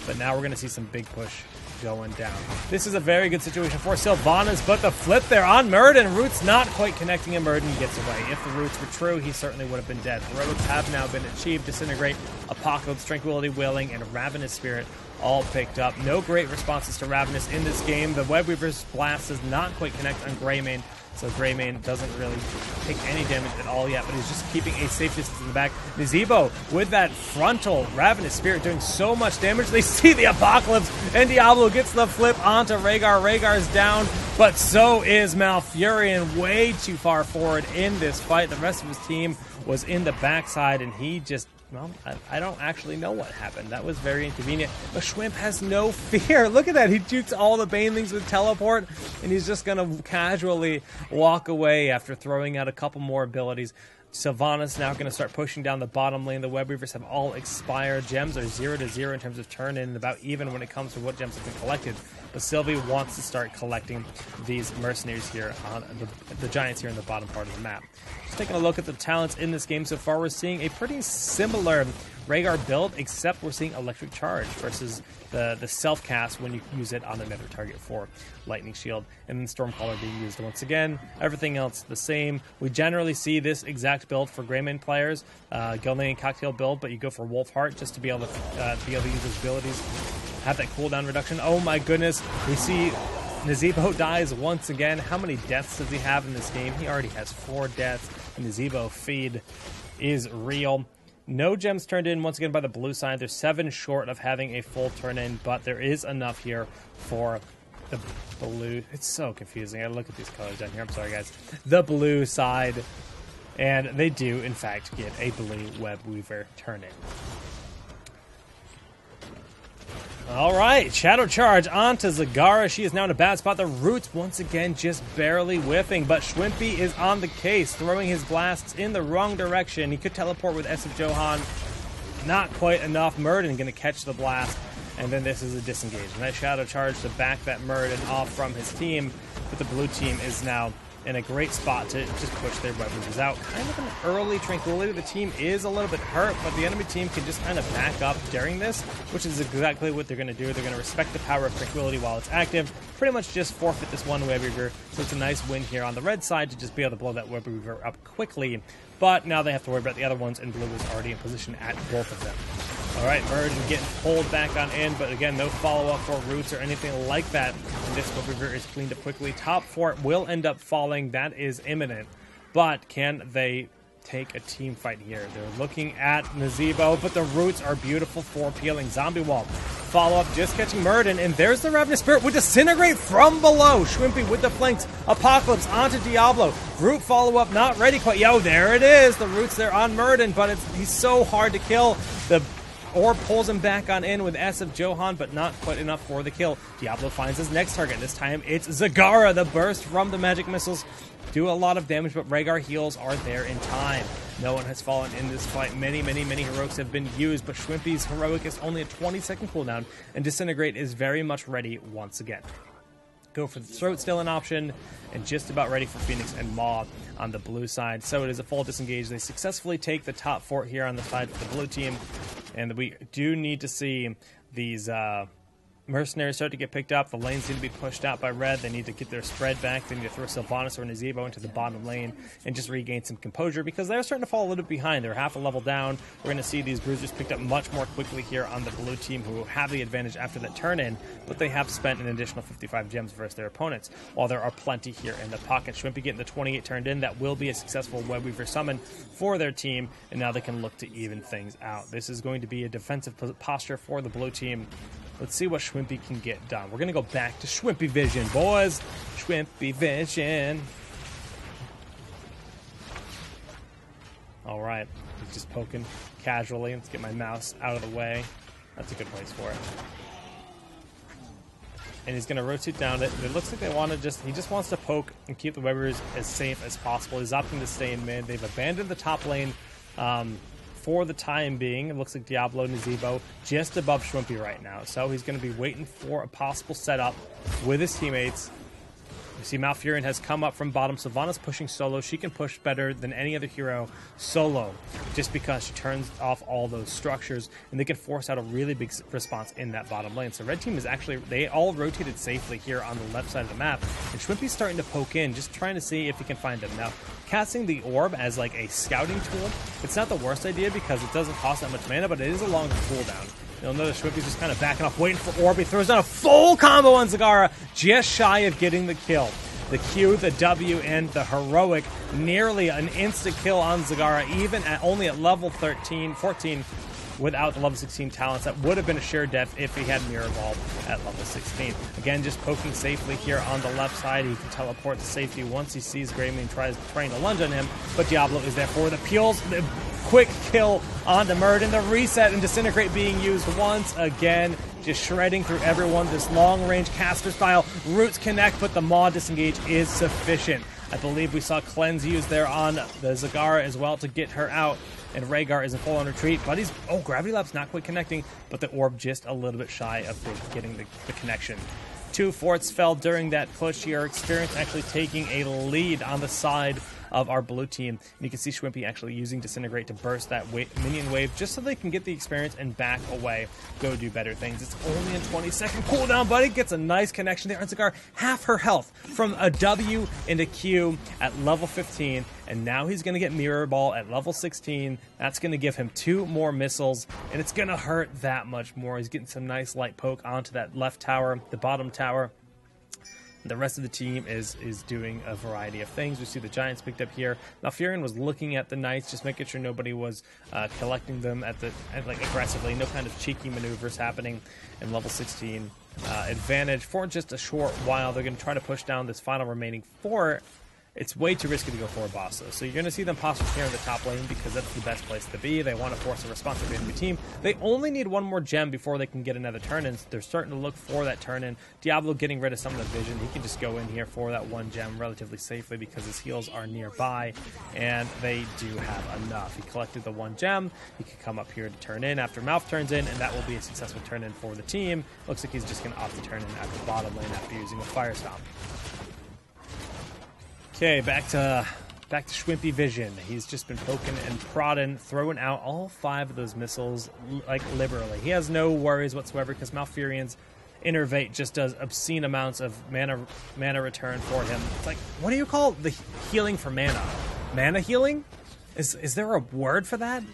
A: but now we're going to see some big push going down. This is a very good situation for Sylvanas, but the flip there on Murden. Roots not quite connecting, and Murden gets away. If the roots were true, he certainly would have been dead. Heroics have now been achieved. Disintegrate, Apocalypse, Tranquility, Willing, and Ravenous Spirit all picked up. No great responses to Ravenous in this game. The Webweaver's Blast does not quite connect on Greymane, so Greymane doesn't really take any damage at all yet, but he's just keeping a safe distance in the back. Nazebo with that frontal Ravenous Spirit doing so much damage. They see the Apocalypse, and Diablo gets the flip onto Rhaegar. Rhaegar's down, but so is Malfurion, way too far forward in this fight. The rest of his team was in the backside, and he just, well, I don't actually know what happened. That was very inconvenient. But Schwimp has no fear. Look at that. He jukes all the Banelings with teleport, and he's just going to casually walk away after throwing out a couple more abilities. Sylvanas now going to start pushing down the bottom lane. The Webweavers have all expired. Gems are 0-0 in terms of turn-in, and about even when it comes to what gems have been collected. But Sylvie wants to start collecting these mercenaries here on the Giants here in the bottom part of the map. Just taking a look at the talents in this game so far, we're seeing a pretty similar Rhaegar build, except we're seeing Electric Charge versus the self-cast when you use it on another target for Lightning Shield, and then Stormcaller being used once again. Everything else the same. We generally see this exact build for Greymane players, Guilding Cocktail build, but you go for Wolfheart just to be able to use those abilities, have that cooldown reduction. Oh my goodness, we see Nazebo dies once again. How many deaths does he have in this game? He already has 4 deaths, and Nazebo feed is real. No gems turned in once again by the blue side. They're 7 short of having a full turn in, but there is enough here for the blue. It's so confusing. I look at these colors down here. I'm sorry, guys. The blue side, and they do, in fact, get a blue Webweaver turn in. All right, Shadow Charge onto Zagara. She is now in a bad spot. The Roots once again just barely whiffing, but Schwimpy is on the case, throwing his blasts in the wrong direction. He could teleport with SF Johan. Not quite enough. Murden going to catch the blast, and then this is a disengage. And that Shadow Charge to back that Murden off from his team, but the blue team is now in a great spot to just push their weapons out. Kind of an early Tranquility. The team is a little bit hurt, but the enemy team can just kind of back up during this, which is exactly what they're going to do. They're going to respect the power of Tranquility while it's active, pretty much just forfeit this one Webweaver, so it's a nice win here on the red side to just be able to blow that Webweaver up quickly, but now they have to worry about the other ones, and blue is already in position at both of them. All right, Merge getting pulled back on in, but again, no follow-up for Roots or anything like that. And this Webweaver is cleaned up quickly. Top 4 will end up falling. That is imminent. But can they take a team fight here? They're looking at Nazebo, but the Roots are beautiful for peeling. Zombie Wall. Follow-up, just catching Murden, and there's the Ravenous Spirit with Disintegrate from below. Schwimpy with the flanks. Apocalypse onto Diablo. Root follow-up, not ready quite. Yo, there it is. The Roots there on Murden, but he's so hard to kill. The Orb pulls him back on in with S of Johan, but not quite enough for the kill. Diablo finds his next target. This time it's Zagara. The burst from the magic missiles do a lot of damage, but Rhaegar heals are there in time. No one has fallen in this fight. Many heroics have been used, but Schwimpy's heroic is only a 20-second cooldown, and Disintegrate is very much ready once again. Go for the Throat, still an option, and just about ready for Phoenix and Maw on the blue side. So it is a full disengage. They successfully take the top fort here on the side for the blue team, and we do need to see these mercenaries start to get picked up. The lanes need to be pushed out by red. They need to get their spread back. They need to throw Sylvanas or Nazebo into the bottom lane and just regain some composure, because they're starting to fall a little bit behind. They're half a level down. We're going to see these bruisers picked up much more quickly here on the blue team, who have the advantage after that turn-in, but they have spent an additional 55 gems versus their opponents, while there are plenty here in the pocket. Schwimpy getting the 28 turned in. That will be a successful Webweaver summon for their team, and now they can look to even things out. This is going to be a defensive posture for the blue team. Let's see what Schwimpy can get done. We're going to go back to Schwimpy Vision, boys. Schwimpy Vision. All right. He's just poking casually. Let's get my mouse out of the way. That's a good place for it. And he's going to rotate down it. It looks like they want to he just wants to poke and keep the Webweavers as safe as possible. He's opting to stay in mid. They've abandoned the top lane for the time being. It looks like Diablo Nazebo just above Schwimpy right now. So he's going to be waiting for a possible setup with his teammates. You see Malfurion has come up from bottom. Sylvanas pushing solo. She can push better than any other hero solo just because she turns off all those structures, and they can force out a really big response in that bottom lane. So red team is actually, they all rotated safely here on the left side of the map, and Schwimpy's starting to poke in, just trying to see if he can find them. Now, casting the orb as like a scouting tool, it's not the worst idea because it doesn't cost that much mana, but it is a longer cooldown. You'll notice Schwimpy's just kind of backing off, waiting for orb. He throws down a full combo on Zagara, just shy of getting the kill. The Q, the W, and the heroic, nearly an instant kill on Zagara, even at only at level 14, without the level 16 talents. That would have been a sure death if he had Mirror Ball at level 16. Again, just poking safely here on the left side. He can teleport to safety once he sees Greymane trying to lunge on him, but Diablo is there for the peels. The quick kill on the Murd, and the reset and disintegrate being used once again, just shredding through everyone. This long-range caster style, roots connect, but the Maw disengage is sufficient. I believe we saw Cleanse used there on the Zagara as well to get her out, and Rhaegar is in full-on retreat, but he's, Gravity Lab's not quite connecting, but the orb just a little bit shy of getting the connection. 2 forts fell during that push here. Experience actually taking a lead on the side of our blue team. And you can see Schwimpy actually using Disintegrate to burst that minion wave just so they can get the experience and back away, go do better things. It's only a 20-second cooldown, but it gets a nice connection there. And Zagar, half her health from a W into Q at level 15, and now he's going to get Mirror Ball at level 16. That's going to give him 2 more missiles, and it's going to hurt that much more. He's getting some nice light poke onto that left tower, the bottom tower. The rest of the team is doing a variety of things. We see the Giants picked up here. Malfurion was looking at the Knights, just making sure nobody was collecting them like aggressively. No kind of cheeky maneuvers happening in level 16. Advantage for just a short while. They're going to try to push down this final remaining fort. It's way too risky to go for a boss, though. So you're going to see them posture here in the top lane because that's the best place to be. They want to force a response of the enemy team. They only need 1 more gem before they can get another turn-in. They're starting to look for that turn-in. Diablo getting rid of some of the vision. He can just go in here for that 1 gem relatively safely because his heals are nearby, and they do have enough. He collected the 1 gem. He can come up here to turn in after Malf turns in, and that will be a successful turn-in for the team. Looks like he's just going to opt to turn in at the bottom lane after using a Fire Stomp. Okay, back to Schwimpy Vision. He's just been poking and prodding, throwing out all 5 of those missiles like liberally. He has no worries whatsoever because Malfurion's Innervate just does obscene amounts of mana return for him. It's like, what do you call the healing for mana? Mana healing? Is there a word for that?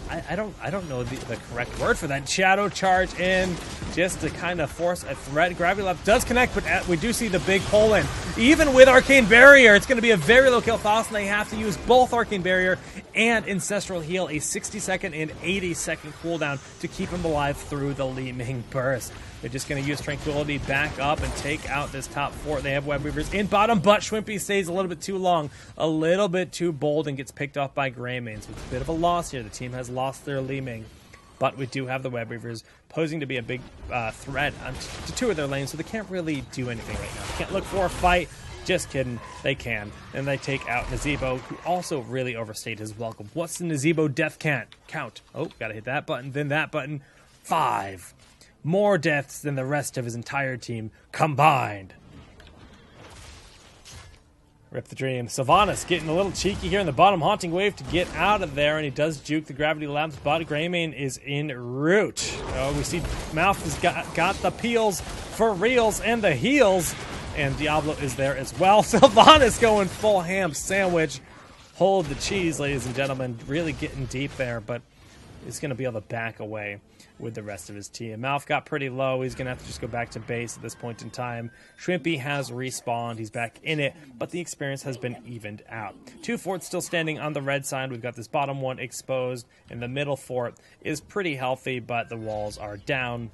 A: I don't know the correct word for that. Shadow Charge in just to kind of force a threat. Gravity Lab does connect, but we do see the big pull in. Even with Arcane Barrier, it's going to be a very low kill fast, and they have to use both Arcane Barrier and Ancestral Heal, a 60-second and 80-second cooldown to keep him alive through the Li-Ming burst. They're just going to use Tranquility back up and take out this top fort. They have Web Weavers in bottom, but Schwimpy stays a little bit too long, a little bit too bold, and gets picked off by Greymane. So it's a bit of a loss here. The team has lost their Li-Ming, but we do have the Web Weavers posing to be a big threat to 2 of their lanes, so they can't really do anything right now. They can't look for a fight. Just kidding. They can. And they take out Nazebo, who also really overstayed his welcome. What's the Nazebo death count? Oh, gotta hit that button, then that button. 5. More deaths than the rest of his entire team combined. Rip the dream. Sylvanas getting a little cheeky here in the bottom, haunting wave to get out of there, and he does juke the Gravity Labs, but Greymane is en route. Oh, we see Malf has got the peels for reals and the heals, and Diablo is there as well. Sylvanas going full ham sandwich. Hold the cheese, ladies and gentlemen. Really getting deep there, but he's going to be able to back away with the rest of his team. Malf got pretty low. He's going to have to just go back to base at this point in time. Schwimpy has respawned. He's back in it, but the experience has been evened out. 2 forts still standing on the red side. We've got this bottom one exposed, and the middle fort is pretty healthy, but the walls are down.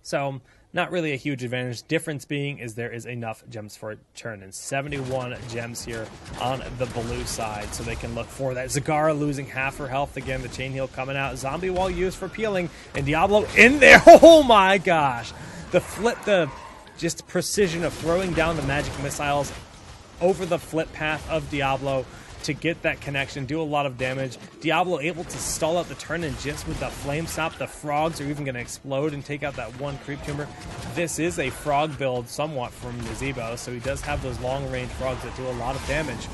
A: So not really a huge advantage. Difference being is there is enough gems for a turn, and 71 gems here on the blue side, so they can look for that. Zagara losing half her health again. The chain heal coming out. Zombie wall used for peeling, and Diablo in there. Oh my gosh! The just precision of throwing down the magic missiles over the flip path of Diablo to get that connection, do a lot of damage. Diablo able to stall out the turn-in just with the flame stop. The frogs are even going to explode and take out that one creep tumor. This is a frog build somewhat from Nazebo, so he does have those long-range frogs that do a lot of damage.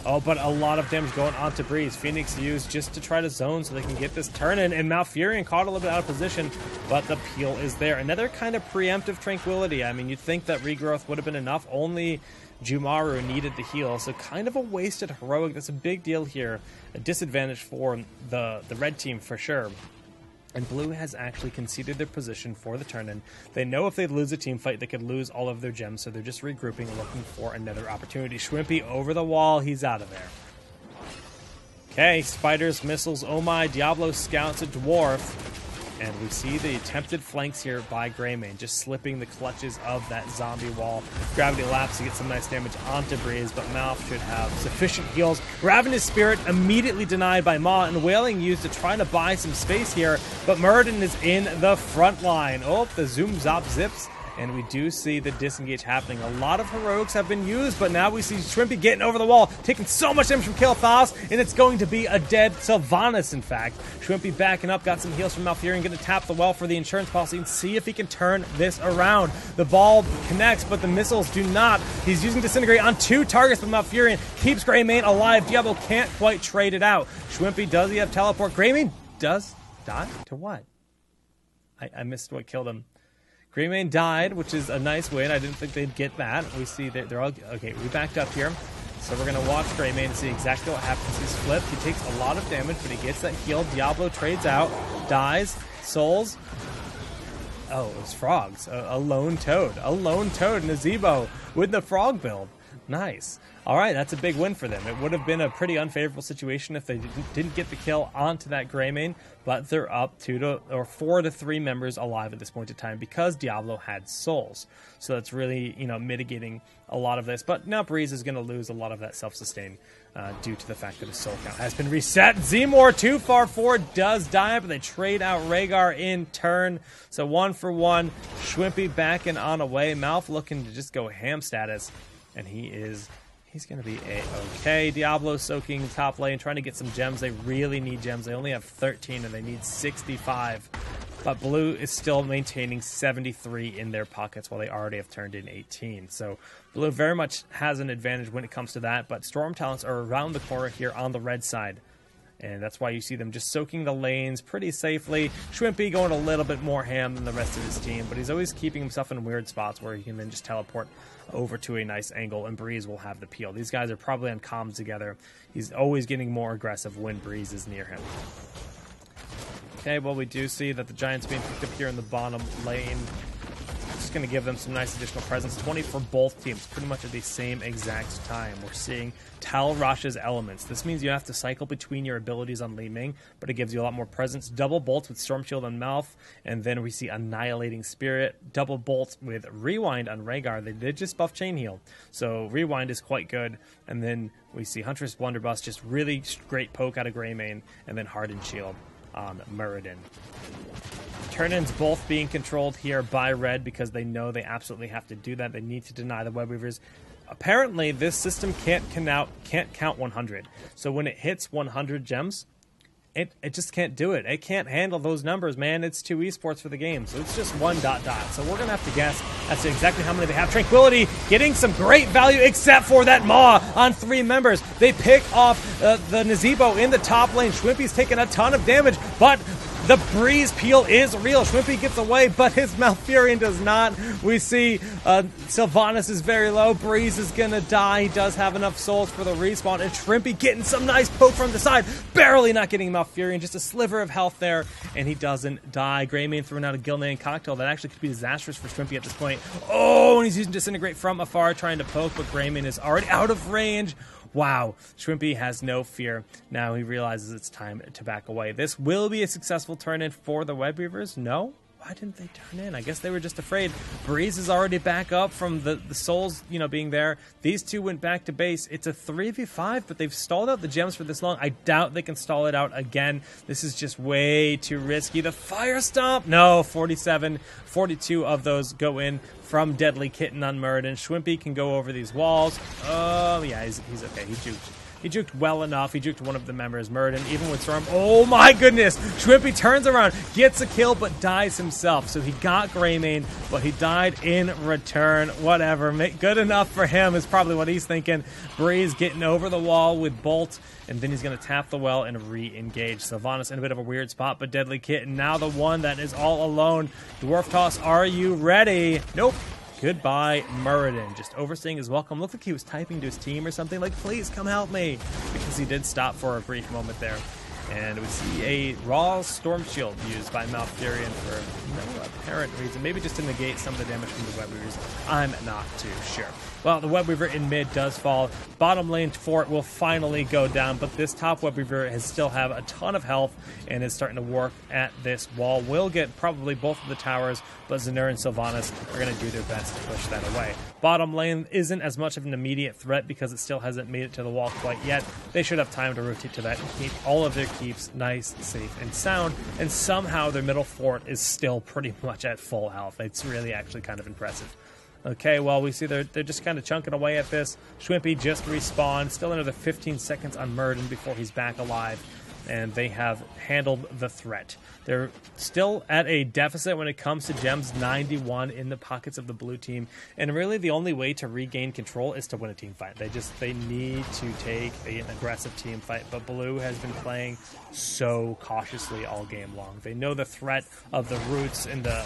A: Oh, but a lot of damage going on to Breeze. Phoenix used just to try to zone so they can get this turn-in, and Malfurion caught a little bit out of position, but the peel is there. Another kind of preemptive Tranquility. I mean, you'd think that regrowth would have been enough. Only Jumaru needed the heal, so kind of a wasted heroic. That's a big deal here. A disadvantage for the red team for sure. And blue has actually conceded their position for the turn-in. They know if they lose a team fight, they could lose all of their gems, so they're just regrouping and looking for another opportunity. Schwimpy over the wall. He's out of there. Okay, spiders, missiles, oh my. Diablo scouts a dwarf. And we see the attempted flanks here by Greymane, just slipping the clutches of that zombie wall. Gravity Lapse to get some nice damage onto Breeze, but Malf should have sufficient heals. Ravenous Spirit immediately denied by Maw, and Wailing used to try to buy some space here, but Muradin is in the front line. Oh, the Zoom Zop Zips. And we do see the disengage happening. A lot of heroics have been used, but now we see Shrimpy getting over the wall, taking so much damage from Kael'thas, and it's going to be a dead Sylvanas, in fact. Shrimpy backing up, got some heals from Malfurion, going to tap the well for the insurance policy and see if he can turn this around. The ball connects, but the missiles do not. He's using Disintegrate on 2 targets, but Malfurion keeps Greymane alive. Diablo can't quite trade it out. Shrimpy, does he have teleport? Greymane does die? To what? I missed what killed him. Greymane died, which is a nice win. I didn't think they'd get that. We see that they're all... Okay, we backed up here. So we're going to watch Greymane and see exactly what happens. He's flipped. He takes a lot of damage, but he gets that heal. Diablo trades out. Dies. Souls. Oh, it was frogs. A lone toad. A lone toad in a Zebo with the frog build. Nice. All right, that's a big win for them. It would have been a pretty unfavorable situation if they didn't get the kill onto that Greymane, but they're up 4 to 3 members alive at this point in time because Diablo had souls. So that's really, mitigating a lot of this. But now Breeze is going to lose a lot of that self-sustain due to the fact that his soul count has been reset. Zemor too far forward does die, but they trade out Rhaegar in turn. So 1 for 1. Schwimpy backing on away. Malf looking to just go ham status, and he's going to be A-okay. Diablo soaking top lane, trying to get some gems. They really need gems. They only have 13, and they need 65. But blue is still maintaining 73 in their pockets while they already have turned in 18. So blue very much has an advantage when it comes to that. But Storm Talents are around the corner here on the red side. And that's why you see them just soaking the lanes pretty safely. Schwimpy going a little bit more ham than the rest of his team, but he's always keeping himself in weird spots where he can then just teleport over to a nice angle, and Breeze will have the peel. These guys are probably on comms together. He's always getting more aggressive when Breeze is near him. Okay, well, we do see that the Giants being picked up here in the bottom lane. Just going to give them some nice additional presence. 20 for both teams, pretty much at the same exact time. We're seeing Tal Rasha's elements. This means you have to cycle between your abilities on Li-Ming, but it gives you a lot more presence. Double bolts with Storm Shield on Mouth, and then we see Annihilating Spirit. Double bolts with Rewind on Rhaegar. They did just buff Chain Heal, so Rewind is quite good. And then we see Huntress Blunderbuss, just really great poke out of Greymane, and then Hardened Shield on Muradin. Turn-ins both being controlled here by red because they know they absolutely have to do that. They need to deny the Web Weavers. Apparently, this system can't count 100. So when it hits 100 gems, it just can't do it. It can't handle those numbers, man. It's 2 esports for the game, so it's just 1 ... So we're going to have to guess as to exactly how many they have. Tranquility getting some great value, except for that Maw on 3 members. They pick off the Nazebo in the top lane. Schwimpy's taking a ton of damage, but the Breeze peel is real. Schwimpy gets away, but his Malfurion does not. We see Sylvanas is very low. Breeze is going to die. He does have enough souls for the respawn. And Schwimpy getting some nice poke from the side. Barely not getting Malfurion. Just a sliver of health there, and he doesn't die. Greymane throwing out a Gilnean cocktail. That actually could be disastrous for Schwimpy at this point. Oh, and he's using Disintegrate from afar, trying to poke, but Greymane is already out of range. Wow, Schwimpy has no fear. Now he realizes it's time to back away. This will be a successful turn-in for the Web Weavers. No? Why didn't they turn in? I guess they were just afraid. Breeze is already back up from the souls, being there. These two went back to base. It's a 3v5, but they've stalled out the gems for this long. I doubt they can stall it out again. This is just way too risky. The Fire Stomp? No, 47, 42 of those go in from Deadly Kitten on Muradin. Schwimpy can go over these walls. Oh, yeah, he's okay. He juked. He juked well enough. He juked one of the members, Murden, even with Storm. Oh my goodness! Schwimpy turns around, gets a kill, but dies himself. So he got Greymane, but he died in return. Whatever. Good enough for him is probably what he's thinking. Breeze getting over the wall with Bolt, and then he's going to tap the well and re-engage. Sylvanas in a bit of a weird spot, but Deadly Kitten now the one that is all alone. Dwarf Toss, are you ready? Nope. Goodbye, Muradin. Just overstaying his welcome. Looked like he was typing to his team or something, like, please come help me. Because he did stop for a brief moment there. And we see a raw Storm Shield used by Malfurion for no apparent reason. Maybe just to negate some of the damage from the Web Weavers. I'm not too sure. Well, the Web Weaver in mid does fall. Bottom lane fort will finally go down, but this top Web Weaver has still have a ton of health and is starting to work at this wall. Will get probably both of the towers, but Zanur and Sylvanas are going to do their best to push that away. Bottom lane isn't as much of an immediate threat because it still hasn't made it to the wall quite yet. They should have time to rotate to that and keep all of their keeps nice, safe, and sound, and somehow their middle fort is still pretty much at full health. It's really actually kind of impressive. Okay, well, we see they're just kind of chunking away at this. Schwimpy just respawned. Still another 15 seconds on Murden before he's back alive. And they have handled the threat. They're still at a deficit when it comes to gems, 91 in the pockets of the blue team. And really the only way to regain control is to win a team fight. They need to take an aggressive team fight. But blue has been playing so cautiously all game long. They know the threat of the roots and the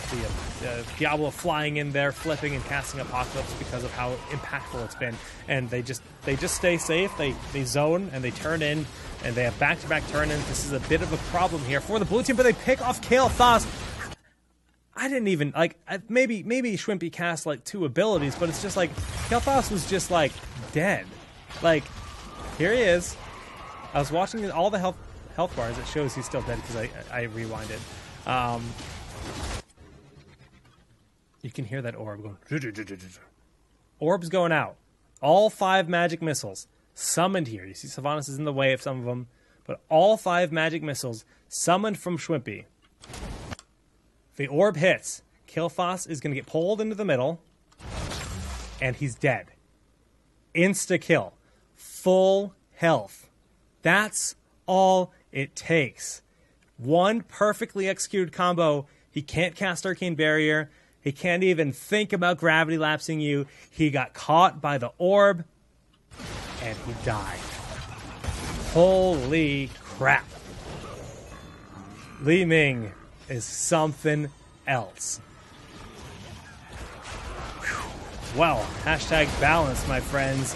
A: Diablo flying in there, flipping and casting Apocalypse because of how impactful it's been. And they just stay safe. They zone and they turn in. And they have back-to-back turn-ins. This is a bit of a problem here for the blue team, but they pick off Kael'thas. I didn't even, like, maybe Schwimpy cast, like, 2 abilities, but it's just like, Kael'thas was just, like, dead. Like, here he is. I was watching all the health bars. It shows he's still dead because I rewinded. You can hear that orb going. Orb's going out. All 5 magic missiles summoned here. You see Sylvanas is in the way of some of them, but all 5 magic missiles summoned from Schwimpy. If the orb hits, Kael'thas is going to get pulled into the middle, and he's dead. Insta-kill. Full health. That's all it takes. One perfectly executed combo. He can't cast Arcane Barrier. He can't even think about gravity lapsing you. He got caught by the orb, and he died. Holy crap. Li-Ming is something else. Whew. Well, hashtag balance, my friends.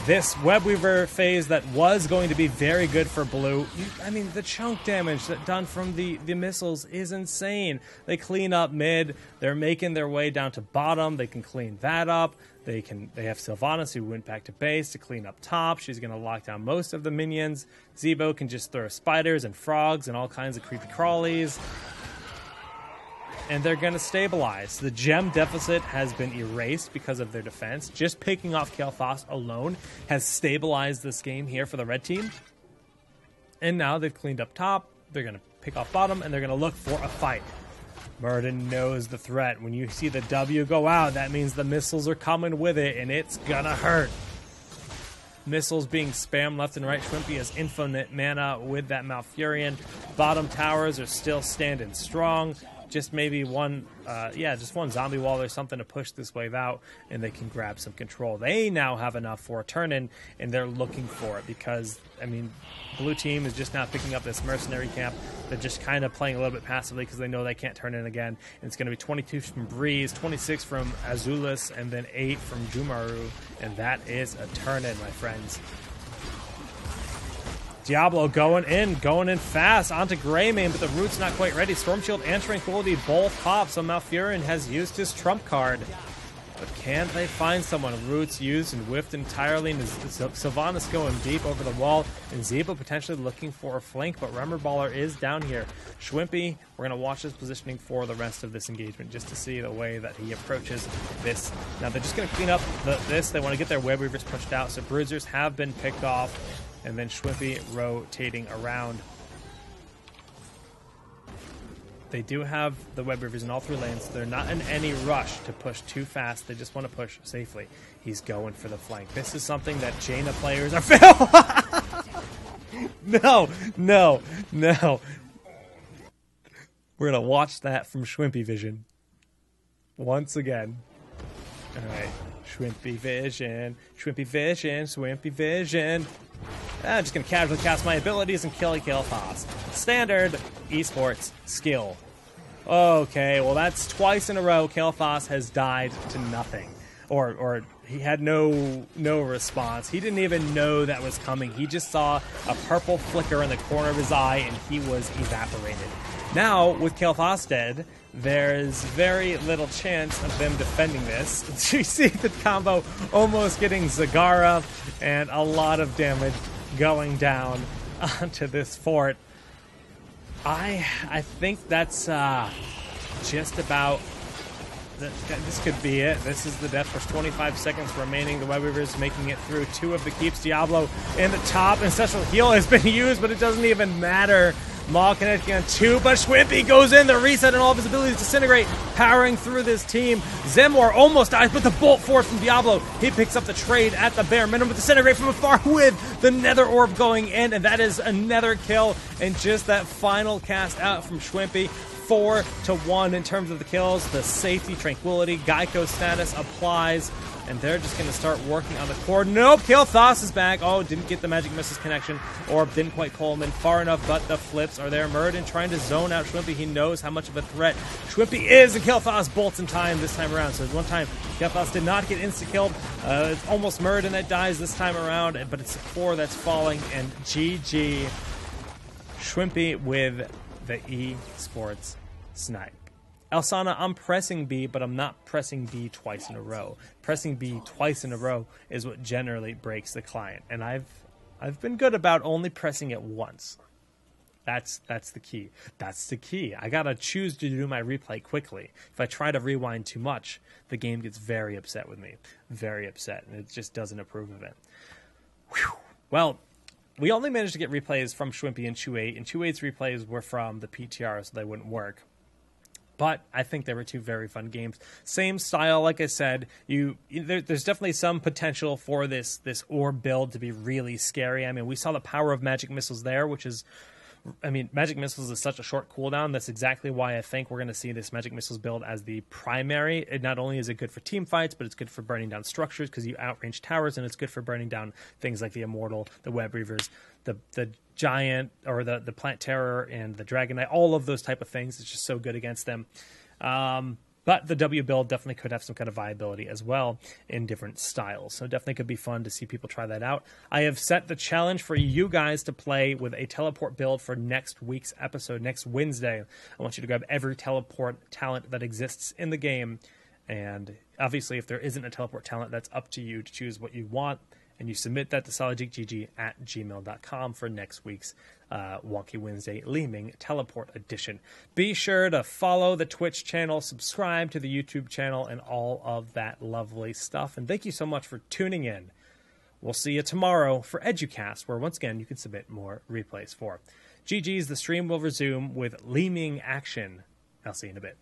A: This Web Weaver phase that was going to be very good for blue, I mean, the chunk damage that done from the missiles is insane. They clean up mid. They're making their way down to bottom. They can clean that up. They have Sylvanas, who went back to base to clean up top. She's going to lock down most of the minions. Zebo can just throw spiders and frogs and all kinds of creepy crawlies. And they're going to stabilize. The gem deficit has been erased because of their defense. Just picking off Kael'thas alone has stabilized this game here for the red team. And now they've cleaned up top. They're going to pick off bottom, and they're going to look for a fight. Murden knows the threat. When you see the W go out, that means the missiles are coming with it, and it's going to hurt. Missiles being spammed left and right. Schwimpy has infinite mana with that Malfurion. Bottom towers are still standing strong. Just maybe one zombie wall or something to push this wave out, and they can grab some control. They now have enough for a turn-in, and they're looking for it because, I mean, blue team is just now picking up this mercenary camp. They're just kind of playing a little bit passively because they know they can't turn in again. And it's going to be 22 from Breeze, 26 from Azulis, and then 8 from Jumaru, and that is a turn-in, my friends. Diablo going in fast onto Greymane, but the root's not quite ready. Storm Shield and Tranquility both pop, so Malfurion has used his trump card. But can they find someone? Root's used and whiffed entirely, and Sylvanas going deep over the wall, and Zebo potentially looking for a flank, but Remember Baller is down here. Schwimpy, we're going to watch his positioning for the rest of this engagement just to see the way that he approaches this. Now they're just going to clean up this. They want to get their Web Weavers pushed out, so Bruisers have been picked off. And then Schwimpy rotating around. They do have the Web Weavers in all 3 lanes, so they're not in any rush to push too fast. They just want to push safely. He's going for the flank. This is something that Jaina players are No, no, no. We're going to watch that from Schwimpy Vision. Once again. All right. Schwimpy Vision. Schwimpy Vision. Schwimpy Vision. I'm just going to casually cast my abilities and kill fast. Standard esports skill. Okay, well that's twice in a row Kael'thas has died to nothing. Or he had no response. He didn't even know that was coming. He just saw a purple flicker in the corner of his eye and he was evaporated. Now, with Kael'thas dead, there's very little chance of them defending this. You see the combo almost getting Zagara and a lot of damage going down onto this fort. I think that's just about... This could be it. This is the death. There's 25 seconds remaining. The Web Weavers making it through 2 of the keeps. Diablo in the top. Ancestral Heal has been used, but it doesn't even matter. Maul connecting on 2, but Schwimpy goes in. The reset and all of his abilities disintegrate, powering through this team. Zemor almost dies, but the Bolt Force from Diablo, he picks up the trade at the bare minimum. Disintegrate from afar with the Nether Orb going in, and that is another kill. And just that final cast out from Schwimpy. 4-1 in terms of the kills. The safety, tranquility, Geico status applies, and they're just going to start working on the core. Nope, Kael'thas is back. Oh, didn't get the Magic Missiles connection. Orb didn't quite pull him in far enough, but the flips are there. Muradin trying to zone out Schwimpy. He knows how much of a threat Schwimpy is, and Kael'thas bolts in time this time around. So one time, Kael'thas did not get insta-killed. It's almost Muradin that dies this time around, but it's the core that's falling, and GG. Schwimpy with the esports snipe. Elsana, I'm pressing B, but I'm not pressing B twice in a row. Pressing B twice in a row is what generally breaks the client, and I've been good about only pressing it once. That's the key. That's the key. I gotta choose to do my replay quickly. If I try to rewind too much, the game gets very upset with me. Very upset, and it just doesn't approve of it. Whew. Well, we only managed to get replays from Schwimpy and Chu8, and Chu8's replays were from the PTR, so they wouldn't work. But I think they were 2 very fun games. Same style, like I said. There's definitely some potential for this orb build to be really scary. I mean, we saw the power of Magic Missiles there, which is... I mean, Magic Missiles is such a short cooldown. That's exactly why I think we're going to see this Magic Missiles build as the primary. It not only is it good for team fights, but it's good for burning down structures because you outrange towers, and it's good for burning down things like the Immortal, the Web Weavers, the Giant, or the Plant Terror, and the Dragon Knight. All of those type of things. It's just so good against them. But the W build definitely could have some kind of viability as well in different styles. So definitely could be fun to see people try that out. I have set the challenge for you guys to play with a teleport build for next week's episode, next Wednesday. I want you to grab every teleport talent that exists in the game. And obviously, if there isn't a teleport talent, that's up to you to choose what you want. And you submit that to solidgeekgg@gmail.com for next week's Wonky Wednesday Li-Ming Teleport Edition. Be sure to follow the Twitch channel, subscribe to the YouTube channel, and all of that lovely stuff. And thank you so much for tuning in. We'll see you tomorrow for EduCast, where once again you can submit more replays for. GG's, the stream will resume with Li-Ming action. I'll see you in a bit.